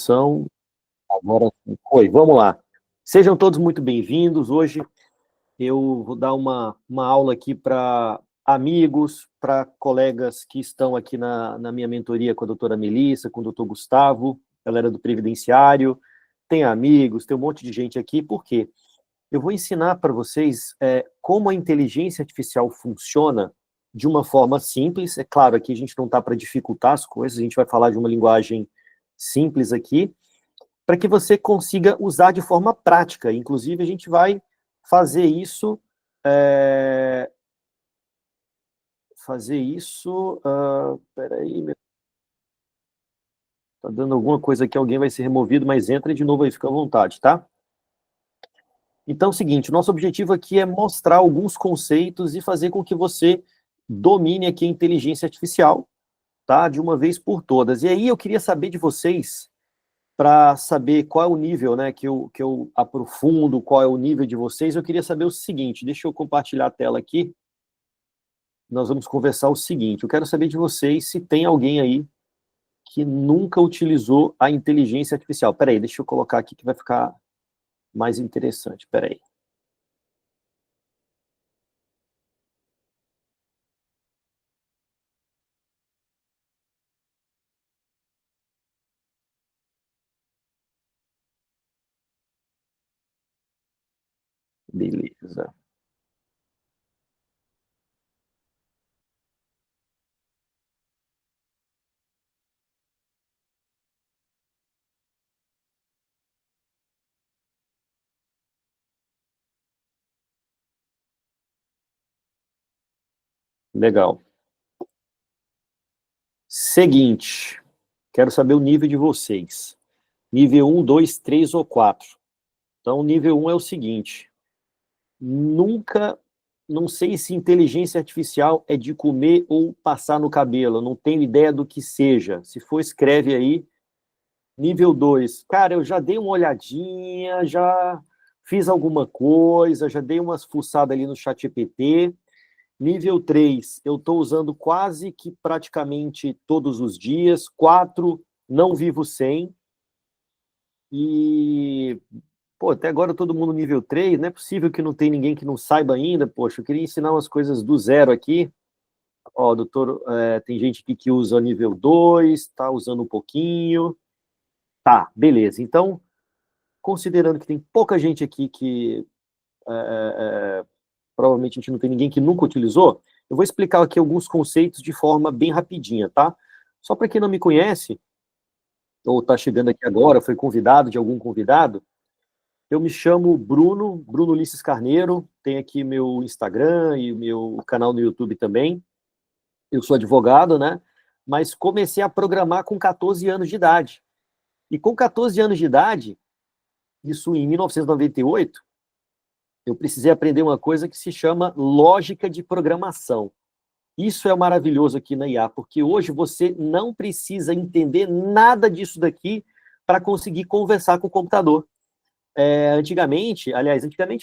São agora sim. Oi, vamos lá. Sejam todos muito bem-vindos. Hoje eu vou dar uma aula aqui para amigos, para colegas que estão aqui na minha mentoria com a doutora Melissa, com o doutor Gustavo, galera do Previdenciário. Tem amigos, tem um monte de gente aqui. Por quê? Eu vou ensinar para vocês como a inteligência artificial funciona de uma forma simples. É claro, aqui a gente não está para dificultar as coisas, a gente vai falar de uma linguagem simples aqui, para que você consiga usar de forma prática. Inclusive, a gente vai fazer isso, peraí, tá dando alguma coisa aqui, alguém vai ser removido, mas entra de novo aí, fica à vontade, tá? Então, é o seguinte, o nosso objetivo aqui é mostrar alguns conceitos e fazer com que você domine aqui a inteligência artificial, tá? De uma vez por todas. E aí eu queria saber de vocês, para saber qual é o nível, né, que eu aprofundo, qual é o nível de vocês, eu queria saber o seguinte, deixa eu compartilhar a tela aqui, nós vamos conversar o seguinte, eu quero saber de vocês se tem alguém aí que nunca utilizou a inteligência artificial. Peraí, deixa eu colocar aqui que vai ficar mais interessante, peraí. Beleza. Legal. Seguinte, quero saber o nível de vocês. Nível 1, 2, 3 ou 4. Então, nível 1 é o seguinte, nunca, não sei se inteligência artificial é de comer ou passar no cabelo, eu não tenho ideia do que seja. Se for, escreve aí. Nível 2, cara, eu já dei uma olhadinha, já fiz alguma coisa, já dei umas fuçadas ali no ChatGPT. Nível 3, eu estou usando quase que praticamente todos os dias. 4, não vivo sem. E pô, até agora todo mundo nível 3, não é possível que não tem ninguém que não saiba ainda, poxa, eu queria ensinar umas coisas do zero aqui. Ó, doutor, tem gente aqui que usa nível 2, tá usando um pouquinho. Tá, beleza. Então, considerando que tem pouca gente aqui que provavelmente a gente não tem ninguém que nunca utilizou, eu vou explicar aqui alguns conceitos de forma bem rapidinha, tá? Só para quem não me conhece, ou tá chegando aqui agora, foi convidado de algum convidado, eu me chamo Bruno Ulisses Carneiro, tem aqui meu Instagram e meu canal no YouTube também. Eu sou advogado, né? Mas comecei a programar com 14 anos de idade. E com 14 anos de idade, isso em 1998, eu precisei aprender uma coisa que se chama lógica de programação. Isso é maravilhoso aqui na IA, porque hoje você não precisa entender nada disso daqui para conseguir conversar com o computador. Antigamente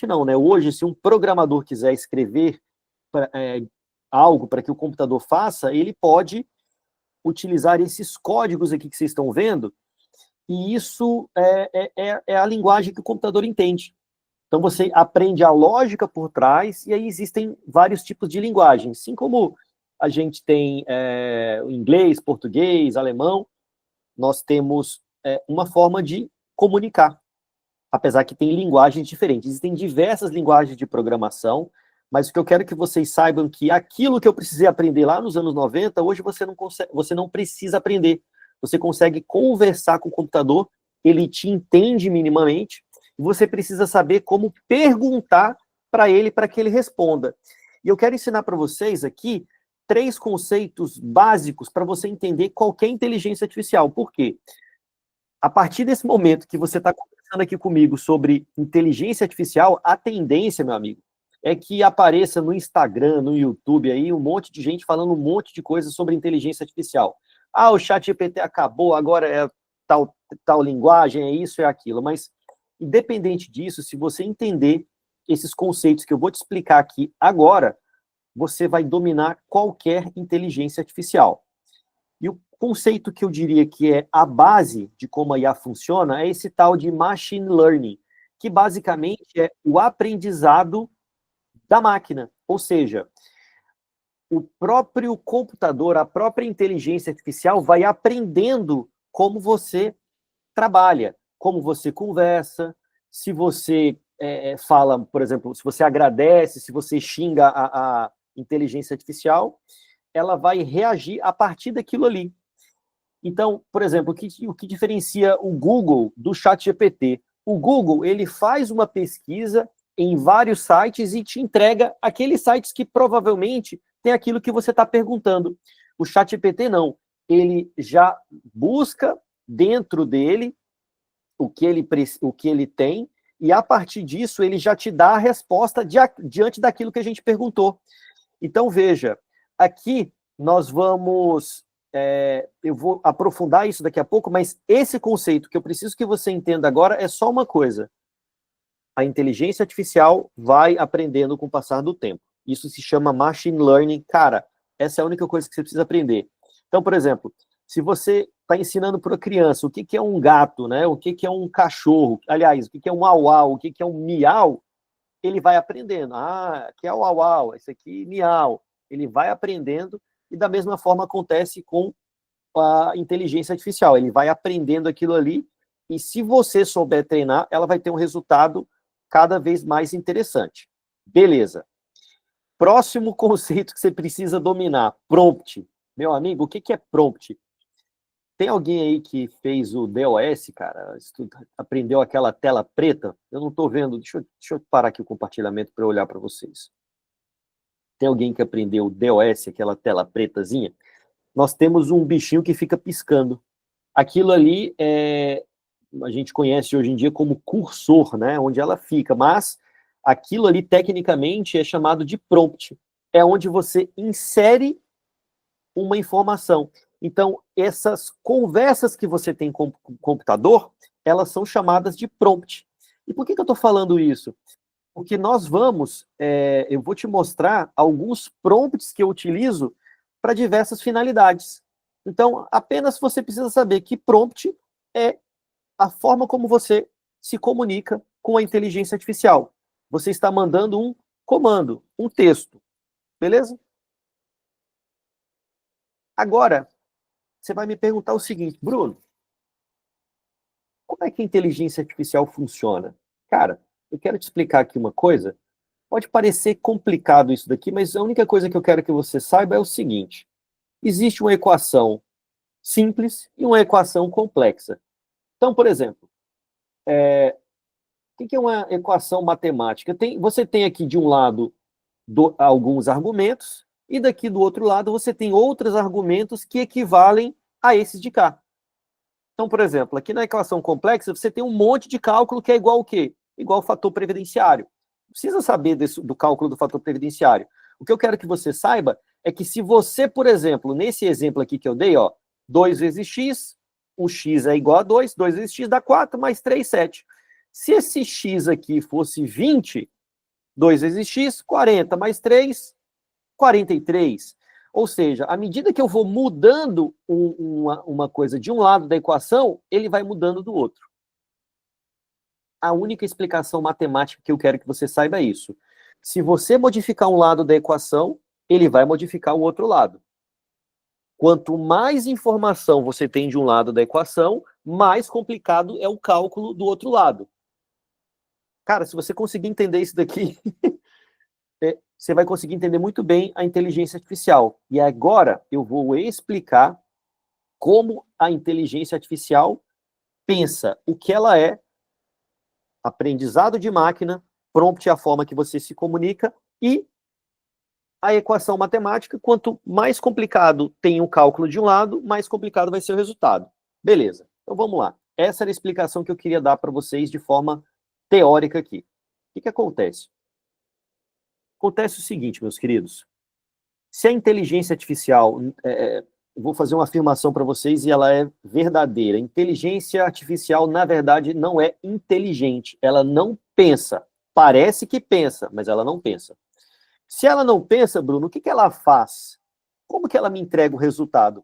não, né? Hoje, se um programador quiser escrever algo para que o computador faça, ele pode utilizar esses códigos aqui que vocês estão vendo, e isso é a linguagem que o computador entende. Então, você aprende a lógica por trás, e aí existem vários tipos de linguagem. Assim como a gente tem inglês, português, alemão, nós temos uma forma de comunicar, apesar que tem linguagens diferentes. Existem diversas linguagens de programação, mas o que eu quero que vocês saibam que aquilo que eu precisei aprender lá nos anos 90, hoje você não precisa aprender. Você consegue conversar com o computador, ele te entende minimamente, e você precisa saber como perguntar para ele, para que ele responda. E eu quero ensinar para vocês aqui 3 conceitos básicos para você entender qualquer inteligência artificial. Por quê? A partir desse momento que você está conversando aqui comigo sobre inteligência artificial, a tendência, meu amigo, é que apareça no Instagram, no YouTube aí, um monte de gente falando um monte de coisa sobre inteligência artificial. Ah, o ChatGPT acabou, agora é tal linguagem, é isso, é aquilo. Mas, independente disso, se você entender esses conceitos que eu vou te explicar aqui agora, você vai dominar qualquer inteligência artificial. E conceito que eu diria que é a base de como a IA funciona é esse tal de machine learning, que basicamente é o aprendizado da máquina. Ou seja, o próprio computador, a própria inteligência artificial vai aprendendo como você trabalha, como você conversa, se você fala, por exemplo, se você agradece, se você xinga a inteligência artificial, ela vai reagir a partir daquilo ali. Então, por exemplo, o que diferencia o Google do ChatGPT? O Google, ele faz uma pesquisa em vários sites e te entrega aqueles sites que provavelmente tem aquilo que você está perguntando. O ChatGPT não. Ele já busca dentro dele o que ele tem e a partir disso ele já te dá a resposta diante daquilo que a gente perguntou. Então, veja, aqui nós vamos eu vou aprofundar isso daqui a pouco, mas esse conceito que eu preciso que você entenda agora é só uma coisa. A inteligência artificial vai aprendendo com o passar do tempo. Isso se chama machine learning. Cara, essa é a única coisa que você precisa aprender. Então, por exemplo, se você está ensinando para a criança o que é um gato, né? O que é um cachorro, aliás, o que é um au-au, o que é um miau, ele vai aprendendo. Ah, aqui é o au-au, esse aqui miau. Ele vai aprendendo e da mesma forma acontece com a inteligência artificial. Ele vai aprendendo aquilo ali e se você souber treinar, ela vai ter um resultado cada vez mais interessante. Beleza. Próximo conceito que você precisa dominar, prompt. Meu amigo, o que é prompt? Tem alguém aí que fez o DOS, cara? Aprendeu aquela tela preta? Eu não estou vendo. Deixa eu parar aqui o compartilhamento para eu olhar para vocês. Tem alguém que aprendeu o DOS, aquela tela pretazinha? Nós temos um bichinho que fica piscando. Aquilo ali a gente conhece hoje em dia como cursor, né? Onde ela fica, mas aquilo ali tecnicamente é chamado de prompt. É onde você insere uma informação. Então, essas conversas que você tem com o computador, elas são chamadas de prompt. E por que eu estou falando isso? Porque nós vamos, eu vou te mostrar alguns prompts que eu utilizo para diversas finalidades. Então, apenas você precisa saber que prompt é a forma como você se comunica com a inteligência artificial. Você está mandando um comando, um texto, beleza? Agora, você vai me perguntar o seguinte, Bruno, como é que a inteligência artificial funciona? Cara, eu quero te explicar aqui uma coisa. Pode parecer complicado isso daqui, mas a única coisa que eu quero que você saiba é o seguinte: existe uma equação simples e uma equação complexa. Então, por exemplo, o que é uma equação matemática? Você tem aqui de um lado alguns argumentos, e daqui do outro lado você tem outros argumentos que equivalem a esses de cá. Então, por exemplo, aqui na equação complexa, você tem um monte de cálculo que é igual ao quê? Igual ao fator previdenciário. Não precisa saber do cálculo do fator previdenciário. O que eu quero que você saiba é que se você, por exemplo, nesse exemplo aqui que eu dei, ó, 2 vezes x, o x é igual a 2, 2 vezes x dá 4, mais 3, 7. Se esse x aqui fosse 20, 2 vezes x, 40, mais 3, 43. Ou seja, à medida que eu vou mudando uma coisa de um lado da equação, ele vai mudando do outro. A única explicação matemática que eu quero que você saiba é isso. Se você modificar um lado da equação, ele vai modificar o outro lado. Quanto mais informação você tem de um lado da equação, mais complicado é o cálculo do outro lado. Cara, se você conseguir entender isso daqui, você vai conseguir entender muito bem a inteligência artificial. E agora eu vou explicar como a inteligência artificial pensa, o que ela é, aprendizado de máquina, prompt é a forma que você se comunica, e a equação matemática, quanto mais complicado tem o cálculo de um lado, mais complicado vai ser o resultado. Beleza, então vamos lá. Essa era a explicação que eu queria dar para vocês de forma teórica aqui. O que acontece? Acontece o seguinte, meus queridos. Se a inteligência artificial, vou fazer uma afirmação para vocês e ela é verdadeira. Inteligência artificial, na verdade, não é inteligente. Ela não pensa. Parece que pensa, mas ela não pensa. Se ela não pensa, Bruno, o que ela faz? Como que ela me entrega o resultado?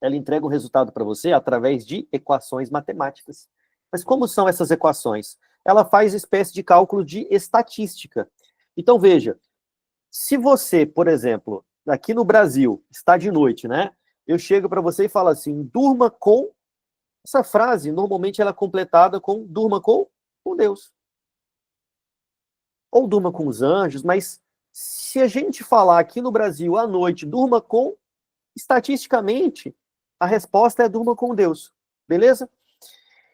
ela entrega o resultado para você através de equações matemáticas. Mas como são essas equações? Ela faz espécie de cálculo de estatística. Então, veja, se você, por exemplo, aqui no Brasil, está de noite, né? Eu chego para você e falo assim, durma com... Essa frase, normalmente, ela é completada com durma com Deus. Ou durma com os anjos, mas se a gente falar aqui no Brasil, à noite, durma com... Estatisticamente, a resposta é durma com Deus. Beleza?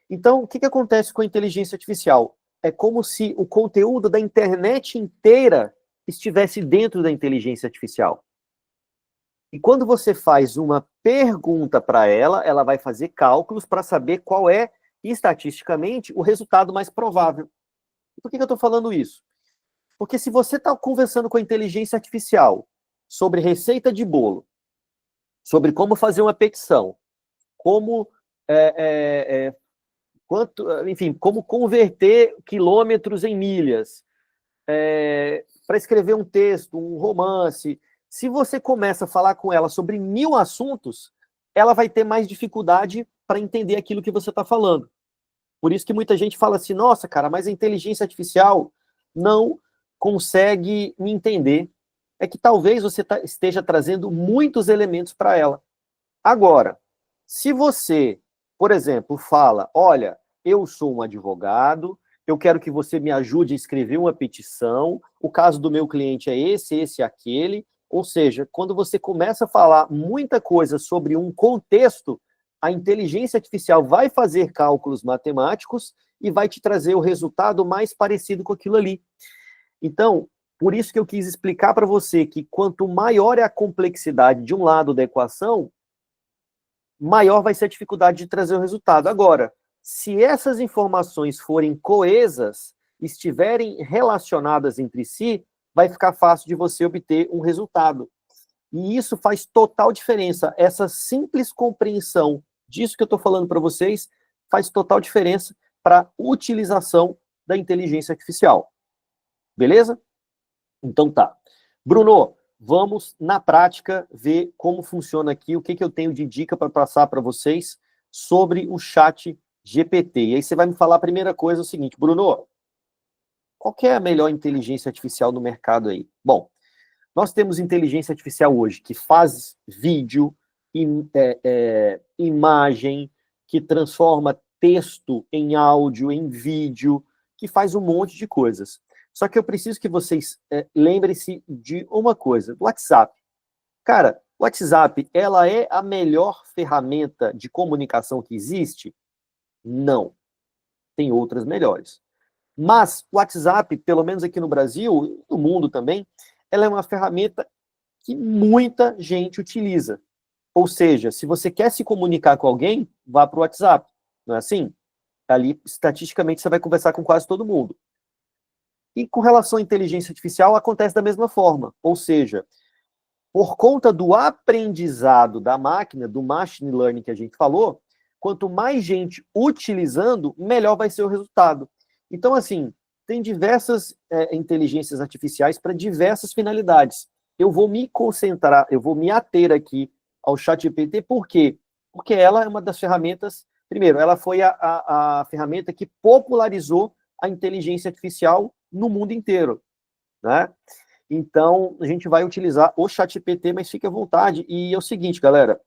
Então, o que acontece com a inteligência artificial? É como se o conteúdo da internet inteira estivesse dentro da inteligência artificial. E quando você faz uma pergunta para ela, ela vai fazer cálculos para saber qual é, estatisticamente, o resultado mais provável. Por que eu estou falando isso? Porque se você está conversando com a inteligência artificial sobre receita de bolo, sobre como fazer uma petição, como enfim, como converter quilômetros em milhas, para escrever um texto, um romance. Se você começa a falar com ela sobre 1000 assuntos, ela vai ter mais dificuldade para entender aquilo que você está falando. Por isso que muita gente fala assim, nossa, cara, mas a inteligência artificial não consegue me entender. É que talvez você esteja trazendo muitos elementos para ela. Agora, se você, por exemplo, fala, olha, eu sou um advogado, eu quero que você me ajude a escrever uma petição, o caso do meu cliente é esse e aquele, ou seja, quando você começa a falar muita coisa sobre um contexto, a inteligência artificial vai fazer cálculos matemáticos e vai te trazer o resultado mais parecido com aquilo ali. Então, por isso que eu quis explicar para você que quanto maior é a complexidade de um lado da equação, maior vai ser a dificuldade de trazer o resultado. Agora, se essas informações forem coesas, estiverem relacionadas entre si, vai ficar fácil de você obter um resultado. E isso faz total diferença. Essa simples compreensão disso que eu estou falando para vocês faz total diferença para a utilização da inteligência artificial. Beleza? Então tá. Bruno, vamos, na prática, ver como funciona aqui, o que eu tenho de dica para passar para vocês sobre o chat GPT. E aí você vai me falar a primeira coisa, o seguinte, Bruno, qual que é a melhor inteligência artificial no mercado aí? Bom, nós temos inteligência artificial hoje que faz vídeo, imagem, que transforma texto em áudio, em vídeo, que faz um monte de coisas. Só que eu preciso que vocês lembrem-se de uma coisa, do WhatsApp. Cara, o WhatsApp, ela é a melhor ferramenta de comunicação que existe? Não. Tem outras melhores. Mas o WhatsApp, pelo menos aqui no Brasil, no mundo também, ela é uma ferramenta que muita gente utiliza. Ou seja, se você quer se comunicar com alguém, vá para o WhatsApp. Não é assim? Ali, estatisticamente, você vai conversar com quase todo mundo. E com relação à inteligência artificial, acontece da mesma forma. Ou seja, por conta do aprendizado da máquina, do machine learning que a gente falou, quanto mais gente utilizando, melhor vai ser o resultado. Então, assim, tem diversas inteligências artificiais para diversas finalidades. Eu vou me concentrar, eu vou me ater aqui ao ChatGPT, por quê? Porque ela é uma das ferramentas, primeiro, ela foi a ferramenta que popularizou a inteligência artificial no mundo inteiro, né? Então, a gente vai utilizar o ChatGPT, mas fique à vontade. E é o seguinte, galera,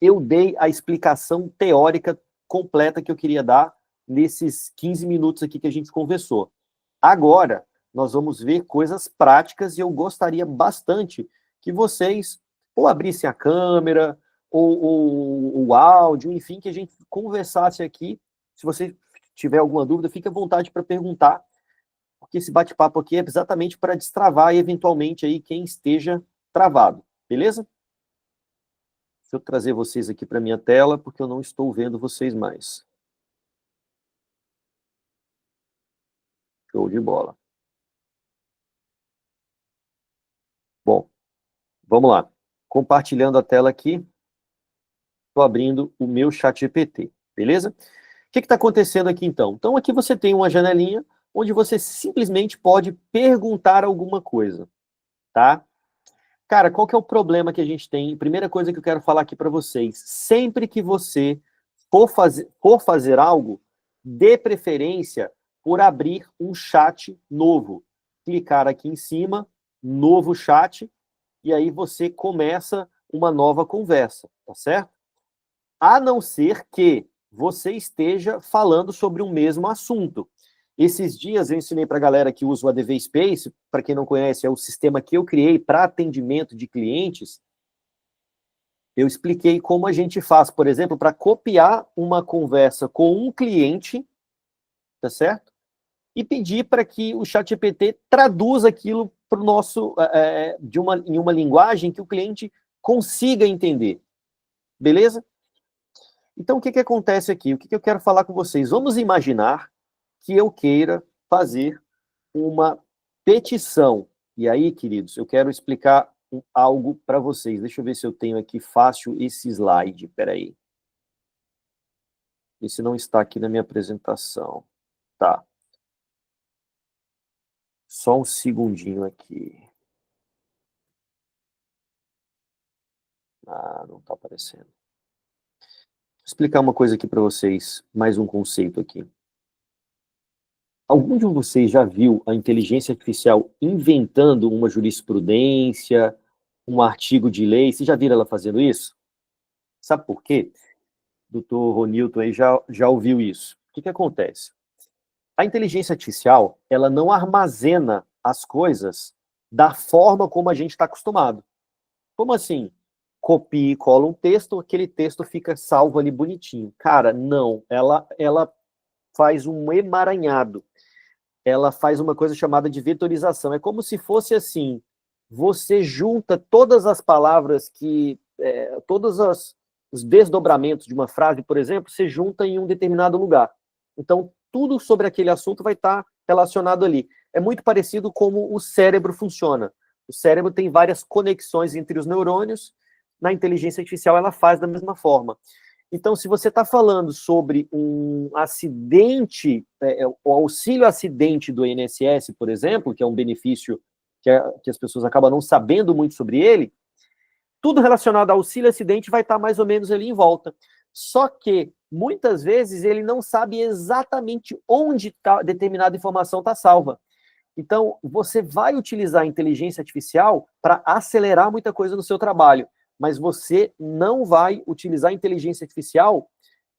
eu dei a explicação teórica completa que eu queria dar nesses 15 minutos aqui que a gente conversou. Agora, nós vamos ver coisas práticas e eu gostaria bastante que vocês ou abrissem a câmera, ou o áudio, enfim, que a gente conversasse aqui. Se você tiver alguma dúvida, fique à vontade para perguntar, porque esse bate-papo aqui é exatamente para destravar eventualmente aí quem esteja travado, beleza? Deixa eu trazer vocês aqui para minha tela, porque eu não estou vendo vocês mais. Show de bola. Bom, vamos lá. Compartilhando a tela aqui, estou abrindo o meu ChatGPT, beleza? O que está acontecendo aqui, então? Então, aqui você tem uma janelinha onde você simplesmente pode perguntar alguma coisa, tá? Cara, qual que é o problema que a gente tem? Primeira coisa que eu quero falar aqui para vocês. Sempre que você for fazer algo, dê preferência por abrir um chat novo. Clicar aqui em cima, novo chat, e aí você começa uma nova conversa, tá certo? A não ser que você esteja falando sobre o mesmo assunto. Esses dias eu ensinei para a galera que usa o ADV Space, para quem não conhece, é o sistema que eu criei para atendimento de clientes. Eu expliquei como a gente faz, por exemplo, para copiar uma conversa com um cliente, tá certo? E pedir para que o ChatGPT traduza aquilo para o nosso, em uma linguagem que o cliente consiga entender. Beleza? Então, o que acontece aqui? O que eu quero falar com vocês? Vamos imaginar que eu queira fazer uma petição. E aí, queridos, eu quero explicar algo para vocês. Deixa eu ver se eu tenho aqui fácil esse slide. Espera aí. Esse não está aqui na minha apresentação. Tá. Só um segundinho aqui. Ah, não está aparecendo. Vou explicar uma coisa aqui para vocês, mais um conceito aqui. Algum de vocês já viu a inteligência artificial inventando uma jurisprudência, um artigo de lei? Vocês já viram ela fazendo isso? Sabe por quê? O doutor Ronilton aí já ouviu isso. O que acontece? A inteligência artificial, ela não armazena as coisas da forma como a gente está acostumado. Como assim? Copia e cola um texto, aquele texto fica salvo ali bonitinho. Cara, não. Ela faz um emaranhado. Ela faz uma coisa chamada de vetorização. É como se fosse assim, você junta todas as palavras os desdobramentos de uma frase, por exemplo, você junta em um determinado lugar. Então, tudo sobre aquele assunto vai estar relacionado ali. É muito parecido como o cérebro funciona. O cérebro tem várias conexões entre os neurônios, na inteligência artificial ela faz da mesma forma. Então, se você está falando sobre um acidente, o auxílio acidente do INSS, por exemplo, que é um benefício que as pessoas acabam não sabendo muito sobre ele, tudo relacionado ao auxílio acidente vai estar mais ou menos ali em volta. Só que, muitas vezes, ele não sabe exatamente onde determinada informação está salva. Então, você vai utilizar a inteligência artificial para acelerar muita coisa no seu trabalho, mas você não vai utilizar a inteligência artificial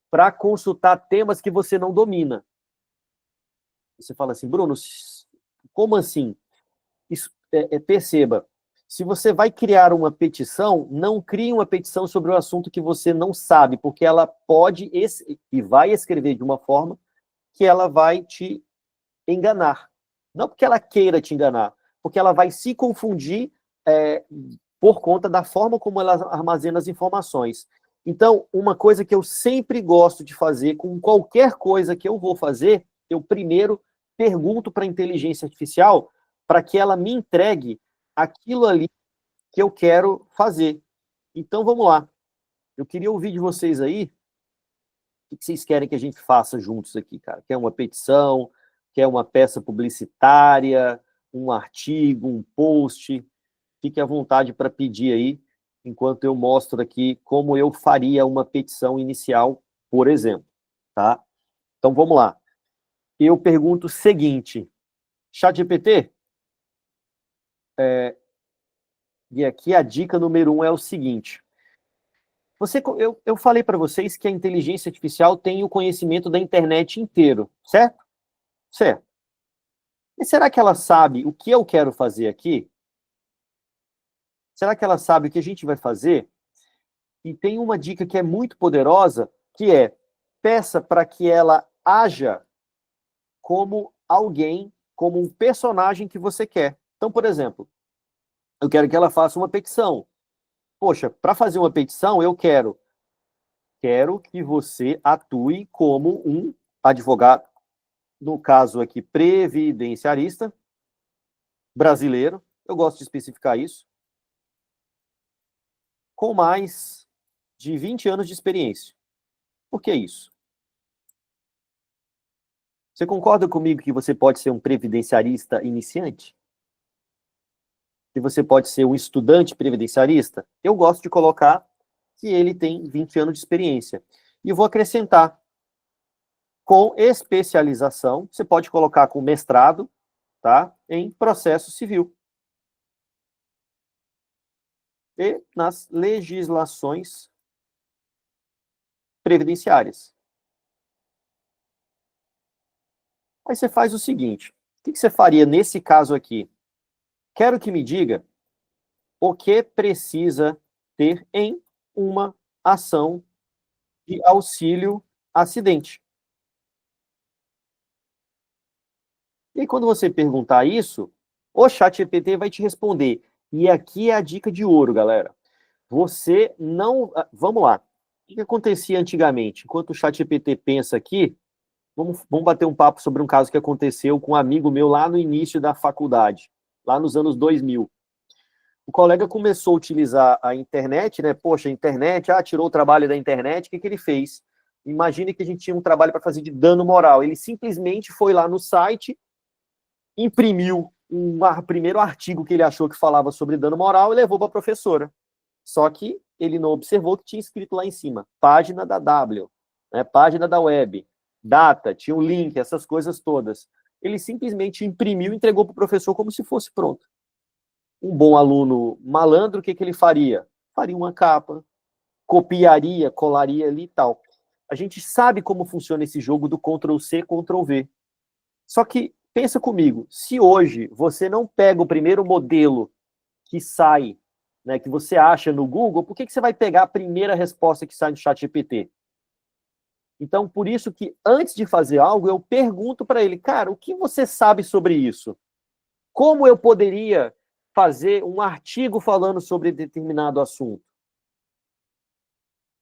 para consultar temas que você não domina. Você fala assim, Bruno, como assim? Isso, perceba, se você vai criar uma petição, não crie uma petição sobre o assunto que você não sabe, porque ela pode e vai escrever de uma forma que ela vai te enganar. Não porque ela queira te enganar, porque ela vai se confundir por conta da forma como ela armazena as informações. Então, uma coisa que eu sempre gosto de fazer com qualquer coisa que eu vou fazer, eu primeiro pergunto para a inteligência artificial para que ela me entregue aquilo ali que eu quero fazer. Então, vamos lá. Eu queria ouvir de vocês aí o que vocês querem que a gente faça juntos aqui, cara? Quer uma petição? Quer uma peça publicitária? Um artigo? Um post? Fique à vontade para pedir aí, enquanto eu mostro aqui como eu faria uma petição inicial, por exemplo, tá? Então, vamos lá. Eu pergunto o seguinte, ChatGPT, e aqui a dica número 1 é o seguinte, eu falei para vocês que a inteligência artificial tem o conhecimento da internet inteiro, certo? Certo. E será que ela sabe o que eu quero fazer aqui? Será que ela sabe o que a gente vai fazer? E tem uma dica que é muito poderosa, que é, peça para que ela haja como alguém, como um personagem que você quer. Então, por exemplo, eu quero que ela faça uma petição. Poxa, para fazer uma petição, eu quero que você atue como um advogado, no caso aqui, previdenciarista brasileiro, eu gosto de especificar isso, com mais de 20 anos de experiência. Por que isso? Você concorda comigo que você pode ser um previdenciarista iniciante? que você pode ser um estudante previdenciarista, eu gosto de colocar que ele tem 20 anos de experiência. E vou acrescentar com especialização, você pode colocar com mestrado, tá? Em processo civil. E nas legislações previdenciárias. Aí você faz o seguinte, o que você faria nesse caso aqui? Quero que me diga o que precisa ter em uma ação de auxílio acidente. E quando você perguntar isso, o ChatGPT vai te responder. E aqui é a dica de ouro, galera. Você não... Vamos lá. O que acontecia antigamente? Enquanto o ChatGPT pensa aqui, vamos bater um papo sobre um caso que aconteceu com um amigo meu lá no início da faculdade, lá nos anos 2000. O colega começou a utilizar a internet, né? Poxa, a internet, tirou o trabalho da internet, o que ele fez? Imagine que a gente tinha um trabalho para fazer de dano moral. Ele simplesmente foi lá no site, imprimiu um primeiro artigo que ele achou que falava sobre dano moral e levou para a professora. Só que ele não observou que tinha escrito lá em cima, página da W, né, página da web, data, tinha um link, essas coisas todas. Ele simplesmente imprimiu e entregou para o professor como se fosse pronto. Um bom aluno malandro, o que ele faria? Faria uma capa, copiaria, colaria ali e tal. A gente sabe como funciona esse jogo do Ctrl+C, Ctrl+V. Só que, pensa comigo, se hoje você não pega o primeiro modelo que sai, né, que você acha no Google, por que você vai pegar a primeira resposta que sai no ChatGPT? Então, por isso que, antes de fazer algo, eu pergunto para ele, cara, o que você sabe sobre isso? Como eu poderia fazer um artigo falando sobre determinado assunto?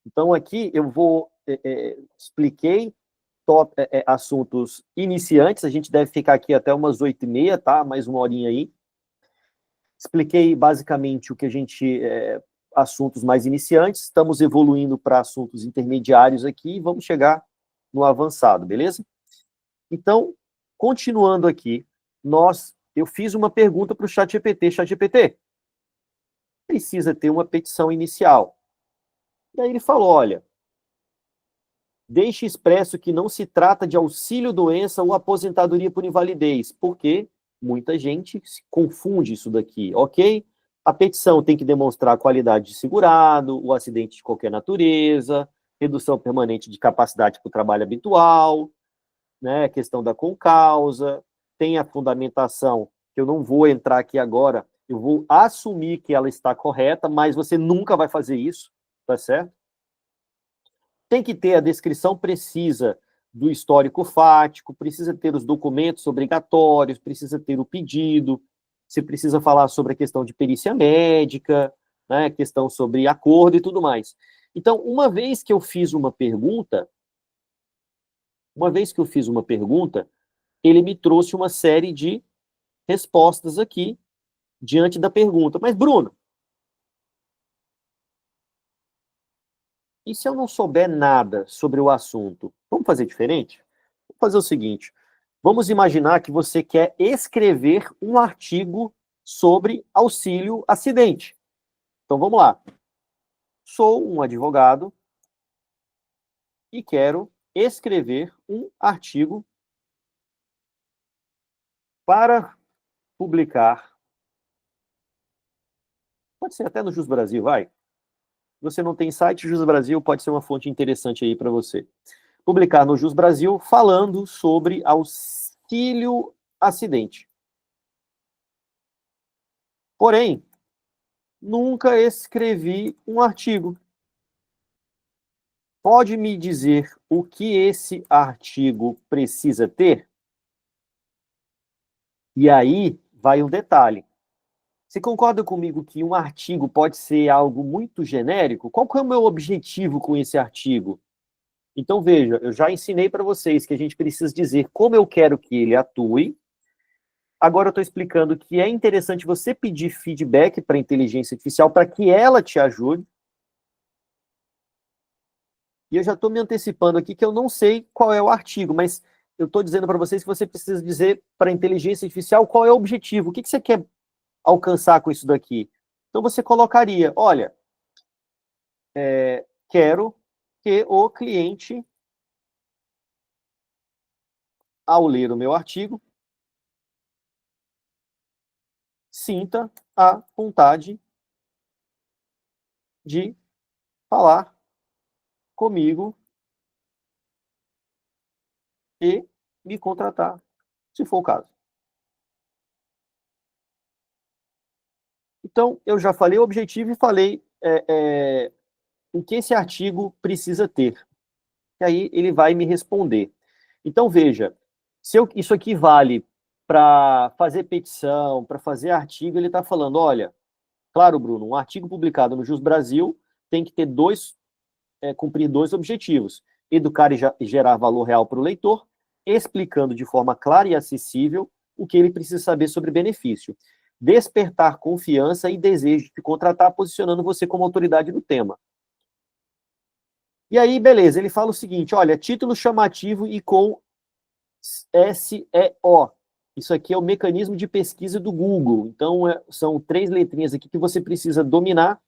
Então, aqui eu expliquei assuntos iniciantes, a gente deve ficar aqui até umas 8h30, tá? Mais uma horinha aí. Expliquei basicamente o que a gente... assuntos mais iniciantes, estamos evoluindo para assuntos intermediários aqui e vamos chegar no avançado, beleza? Então, continuando aqui, eu fiz uma pergunta para o ChatGPT. ChatGPT, precisa ter uma petição inicial. Daí ele falou, olha, deixe expresso que não se trata de auxílio-doença ou aposentadoria por invalidez, porque muita gente confunde isso daqui, ok? A petição tem que demonstrar a qualidade de segurado, o acidente de qualquer natureza, redução permanente de capacidade para o trabalho habitual, né, questão da concausa, tem a fundamentação, que eu não vou entrar aqui agora, eu vou assumir que ela está correta, mas você nunca vai fazer isso, tá certo? Tem que ter a descrição precisa do histórico fático, precisa ter os documentos obrigatórios, precisa ter o pedido, você precisa falar sobre a questão de perícia médica, né, questão sobre acordo e tudo mais. Então, uma vez que eu fiz uma pergunta, ele me trouxe uma série de respostas aqui diante da pergunta. Mas, Bruno, e se eu não souber nada sobre o assunto? Vamos fazer diferente? Vamos fazer o seguinte, vamos imaginar que você quer escrever um artigo sobre auxílio acidente. Então, vamos lá. Sou um advogado e quero escrever um artigo para publicar. Pode ser até no Jus Brasil, vai. Você não tem site, Jus Brasil pode ser uma fonte interessante aí para você. Publicar no Jus Brasil falando sobre auxílio acidente. Porém, nunca escrevi um artigo. Pode me dizer o que esse artigo precisa ter? E aí vai um detalhe. Você concorda comigo que um artigo pode ser algo muito genérico? Qual que é o meu objetivo com esse artigo? Então, veja, eu já ensinei para vocês que a gente precisa dizer como eu quero que ele atue. Agora eu estou explicando que é interessante você pedir feedback para a inteligência artificial para que ela te ajude. E eu já estou me antecipando aqui que eu não sei qual é o artigo, mas eu estou dizendo para vocês que você precisa dizer para a inteligência artificial qual é o objetivo, o que você quer alcançar com isso daqui? Então, você colocaria, olha, quero que o cliente, ao ler o meu artigo, sinta a vontade de falar comigo e me contratar, se for o caso. Então, eu já falei o objetivo e falei o que esse artigo precisa ter. E aí ele vai me responder. Então, veja, se isso aqui vale para fazer petição, para fazer artigo, ele está falando, olha, claro, Bruno, um artigo publicado no Jus Brasil tem que ter cumprir dois objetivos: educar e gerar valor real para o leitor, explicando de forma clara e acessível o que ele precisa saber sobre benefício, despertar confiança e desejo de contratar, posicionando você como autoridade no tema. E aí, beleza, ele fala o seguinte, olha, título chamativo e com SEO. Isso aqui é o mecanismo de pesquisa do Google. Então, são 3 letrinhas aqui que você precisa dominar,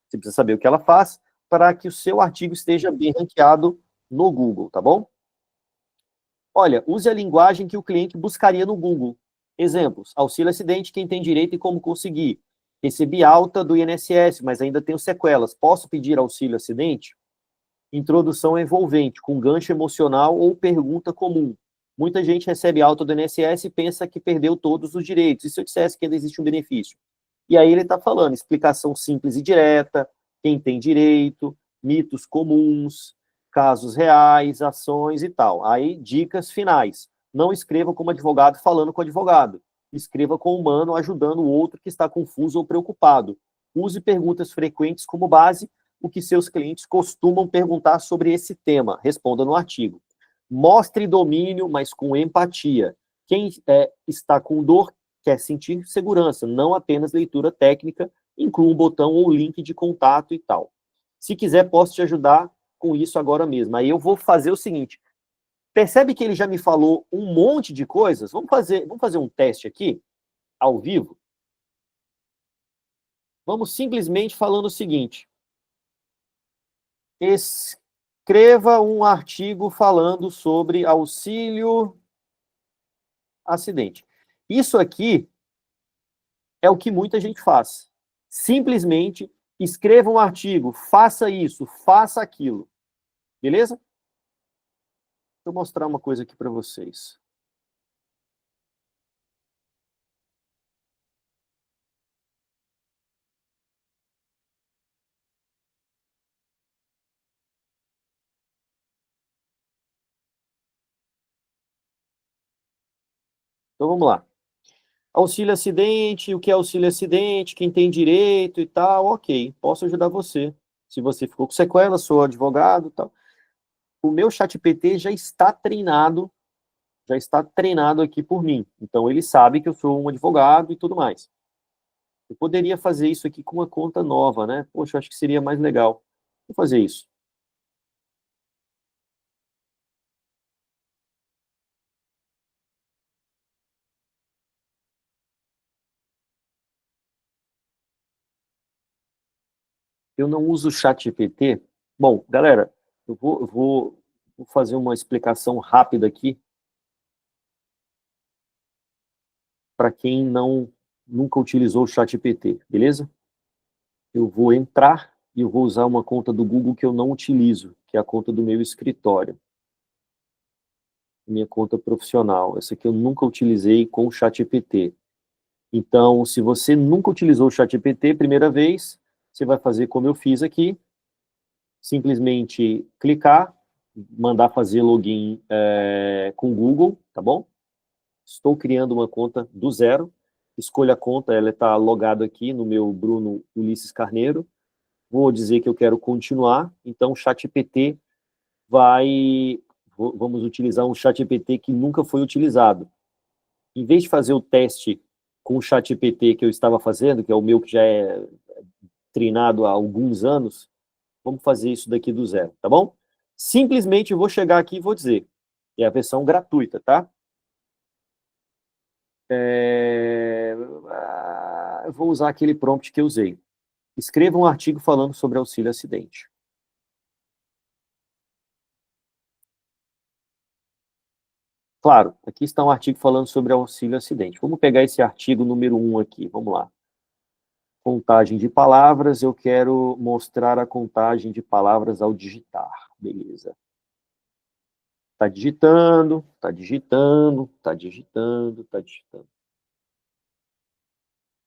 você precisa saber o que ela faz, para que o seu artigo esteja bem ranqueado no Google, tá bom? Olha, use a linguagem que o cliente buscaria no Google. Exemplos: auxílio acidente, quem tem direito e como conseguir. Recebi alta do INSS, mas ainda tenho sequelas. Posso pedir auxílio acidente? Introdução envolvente, com gancho emocional ou pergunta comum. Muita gente recebe alta do INSS e pensa que perdeu todos os direitos. E se eu dissesse que ainda existe um benefício? E aí ele está falando, explicação simples e direta, quem tem direito, mitos comuns, casos reais, ações e tal. Aí, dicas finais. Não escreva como advogado falando com advogado. Escreva com o humano ajudando o outro que está confuso ou preocupado. Use perguntas frequentes como base, o que seus clientes costumam perguntar sobre esse tema. Responda no artigo. Mostre domínio, mas com empatia. Quem está com dor quer sentir segurança, não apenas leitura técnica, inclua um botão ou link de contato e tal. Se quiser, posso te ajudar com isso agora mesmo. Aí eu vou fazer o seguinte, percebe que ele já me falou um monte de coisas? Vamos fazer um teste aqui, ao vivo? Vamos simplesmente falando o seguinte, escreva um artigo falando sobre auxílio acidente. Isso aqui é o que muita gente faz. Simplesmente escreva um artigo, faça isso, faça aquilo. Beleza? Deixa eu mostrar uma coisa aqui para vocês. Então vamos lá. Auxílio acidente, o que é auxílio acidente, quem tem direito e tal, ok, posso ajudar você. Se você ficou com sequela, sou advogado e tal. O meu ChatGPT já está treinado aqui por mim. Então ele sabe que eu sou um advogado e tudo mais. Eu poderia fazer isso aqui com uma conta nova, né? Poxa, eu acho que seria mais legal. Vou fazer isso. Eu não uso o ChatGPT. Bom, galera, vou fazer uma explicação rápida aqui para quem nunca utilizou o ChatGPT, beleza? Eu vou entrar e eu vou usar uma conta do Google que eu não utilizo, que é a conta do meu escritório, minha conta profissional. Essa aqui eu nunca utilizei com o ChatGPT. Então, se você nunca utilizou o ChatGPT, primeira vez, você vai fazer como eu fiz aqui, simplesmente clicar, mandar fazer login com o Google, tá bom? Estou criando uma conta do zero, escolha a conta, ela está logada aqui no meu Bruno Ulisses Carneiro, vou dizer que eu quero continuar, então o ChatGPT vamos utilizar um ChatGPT que nunca foi utilizado. Em vez de fazer o teste com o ChatGPT que eu estava fazendo, que é o meu que já é treinado há alguns anos, vamos fazer isso daqui do zero, tá bom? Simplesmente eu vou chegar aqui e vou dizer, é a versão gratuita, tá? eu vou usar aquele prompt que eu usei. Escreva um artigo falando sobre auxílio acidente. Claro, aqui está um artigo falando sobre auxílio acidente. Vamos pegar esse artigo número 1 aqui, vamos lá. Contagem de palavras, eu quero mostrar a contagem de palavras ao digitar. Beleza. Está digitando, está digitando, está digitando, está digitando.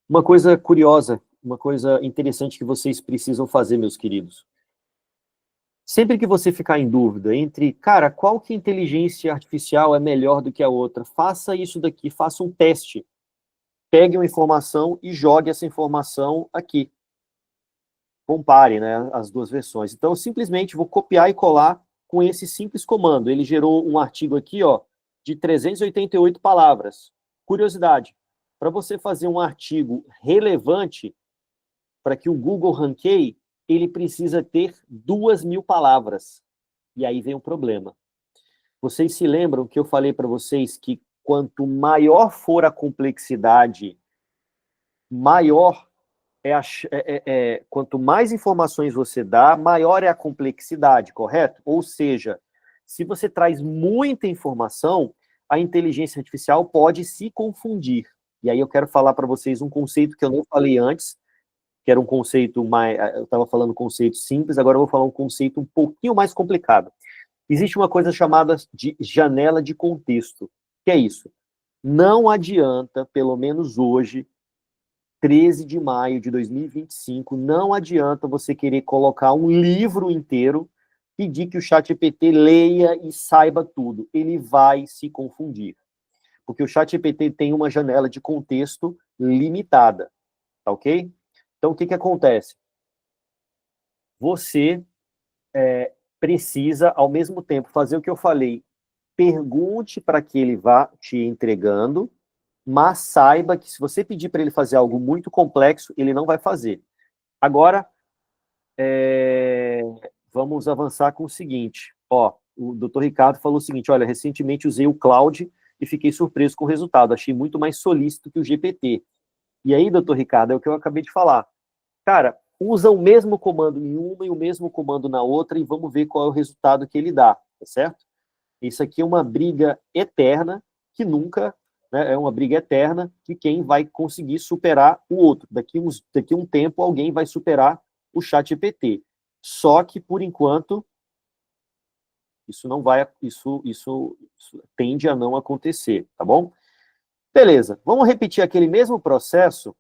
Uma coisa curiosa, uma coisa interessante que vocês precisam fazer, meus queridos. Sempre que você ficar em dúvida entre, cara, qual que inteligência artificial é melhor do que a outra, faça isso daqui, faça um teste. Pegue uma informação e jogue essa informação aqui. Compare, né, as duas versões. Então, eu simplesmente vou copiar e colar com esse simples comando. Ele gerou um artigo aqui, ó, de 388 palavras. Curiosidade, para você fazer um artigo relevante, para que o Google ranqueie, ele precisa ter 2.000 palavras. E aí vem o problema. Vocês se lembram que eu falei para vocês que quanto maior for a complexidade, maior quanto mais informações você dá, maior é a complexidade, correto? Ou seja, se você traz muita informação, a inteligência artificial pode se confundir. E aí eu quero falar para vocês um conceito que eu não falei antes, que era um conceito mais... Eu estava falando um conceito simples, agora eu vou falar um conceito um pouquinho mais complicado. Existe uma coisa chamada de janela de contexto. Que é isso? Não adianta, pelo menos hoje, 13 de maio de 2025, não adianta você querer colocar um livro inteiro, pedir que o ChatGPT leia e saiba tudo. Ele vai se confundir. Porque o ChatGPT tem uma janela de contexto limitada, tá ok? Então, o que que acontece? Você precisa, ao mesmo tempo, fazer o que eu falei. Pergunte para que ele vá te entregando, mas saiba que se você pedir para ele fazer algo muito complexo, ele não vai fazer. Agora, vamos avançar com o seguinte. Ó, o Dr. Ricardo falou o seguinte, olha, recentemente usei o Claude e fiquei surpreso com o resultado, achei muito mais solícito que o GPT. E aí, Dr. Ricardo, é o que eu acabei de falar. Cara, usa o mesmo comando em uma e o mesmo comando na outra e vamos ver qual é o resultado que ele dá, tá certo? Isso aqui é uma briga eterna, que nunca, né, é uma briga eterna de quem vai conseguir superar o outro. Daqui um tempo, alguém vai superar o ChatGPT. Só que, por enquanto, isso não vai, isso tende a não acontecer, tá bom? Beleza, vamos repetir aquele mesmo processo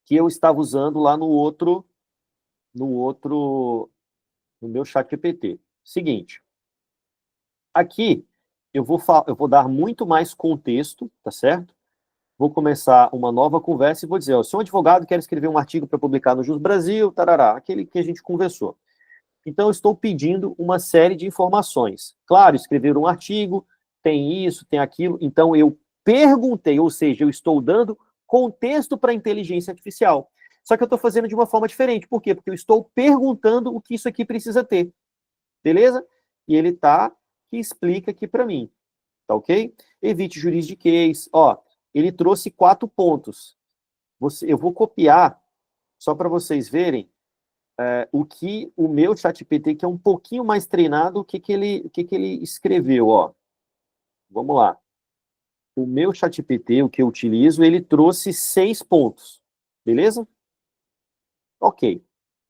que eu estava usando lá no meu ChatGPT. Seguinte, aqui eu vou dar muito mais contexto, tá certo? Vou começar uma nova conversa e vou dizer, ó, sou um advogado, quero escrever um artigo para publicar no Jus Brasil, tarará, aquele que a gente conversou. Então, eu estou pedindo uma série de informações. Claro, escrever um artigo, tem isso, tem aquilo. Então, eu perguntei, ou seja, eu estou dando contexto para a inteligência artificial. Só que eu estou fazendo de uma forma diferente. Por quê? Porque eu estou perguntando o que isso aqui precisa ter. Beleza? E ele tá que explica aqui para mim. Tá ok? Evite juridiquês. Ó, ele trouxe 4 pontos. Eu vou copiar, só para vocês verem, o que o meu ChatGPT, que é um pouquinho mais treinado, o que ele escreveu, ó. Vamos lá. O meu ChatGPT, o que eu utilizo, ele trouxe 6 pontos. Beleza? Ok.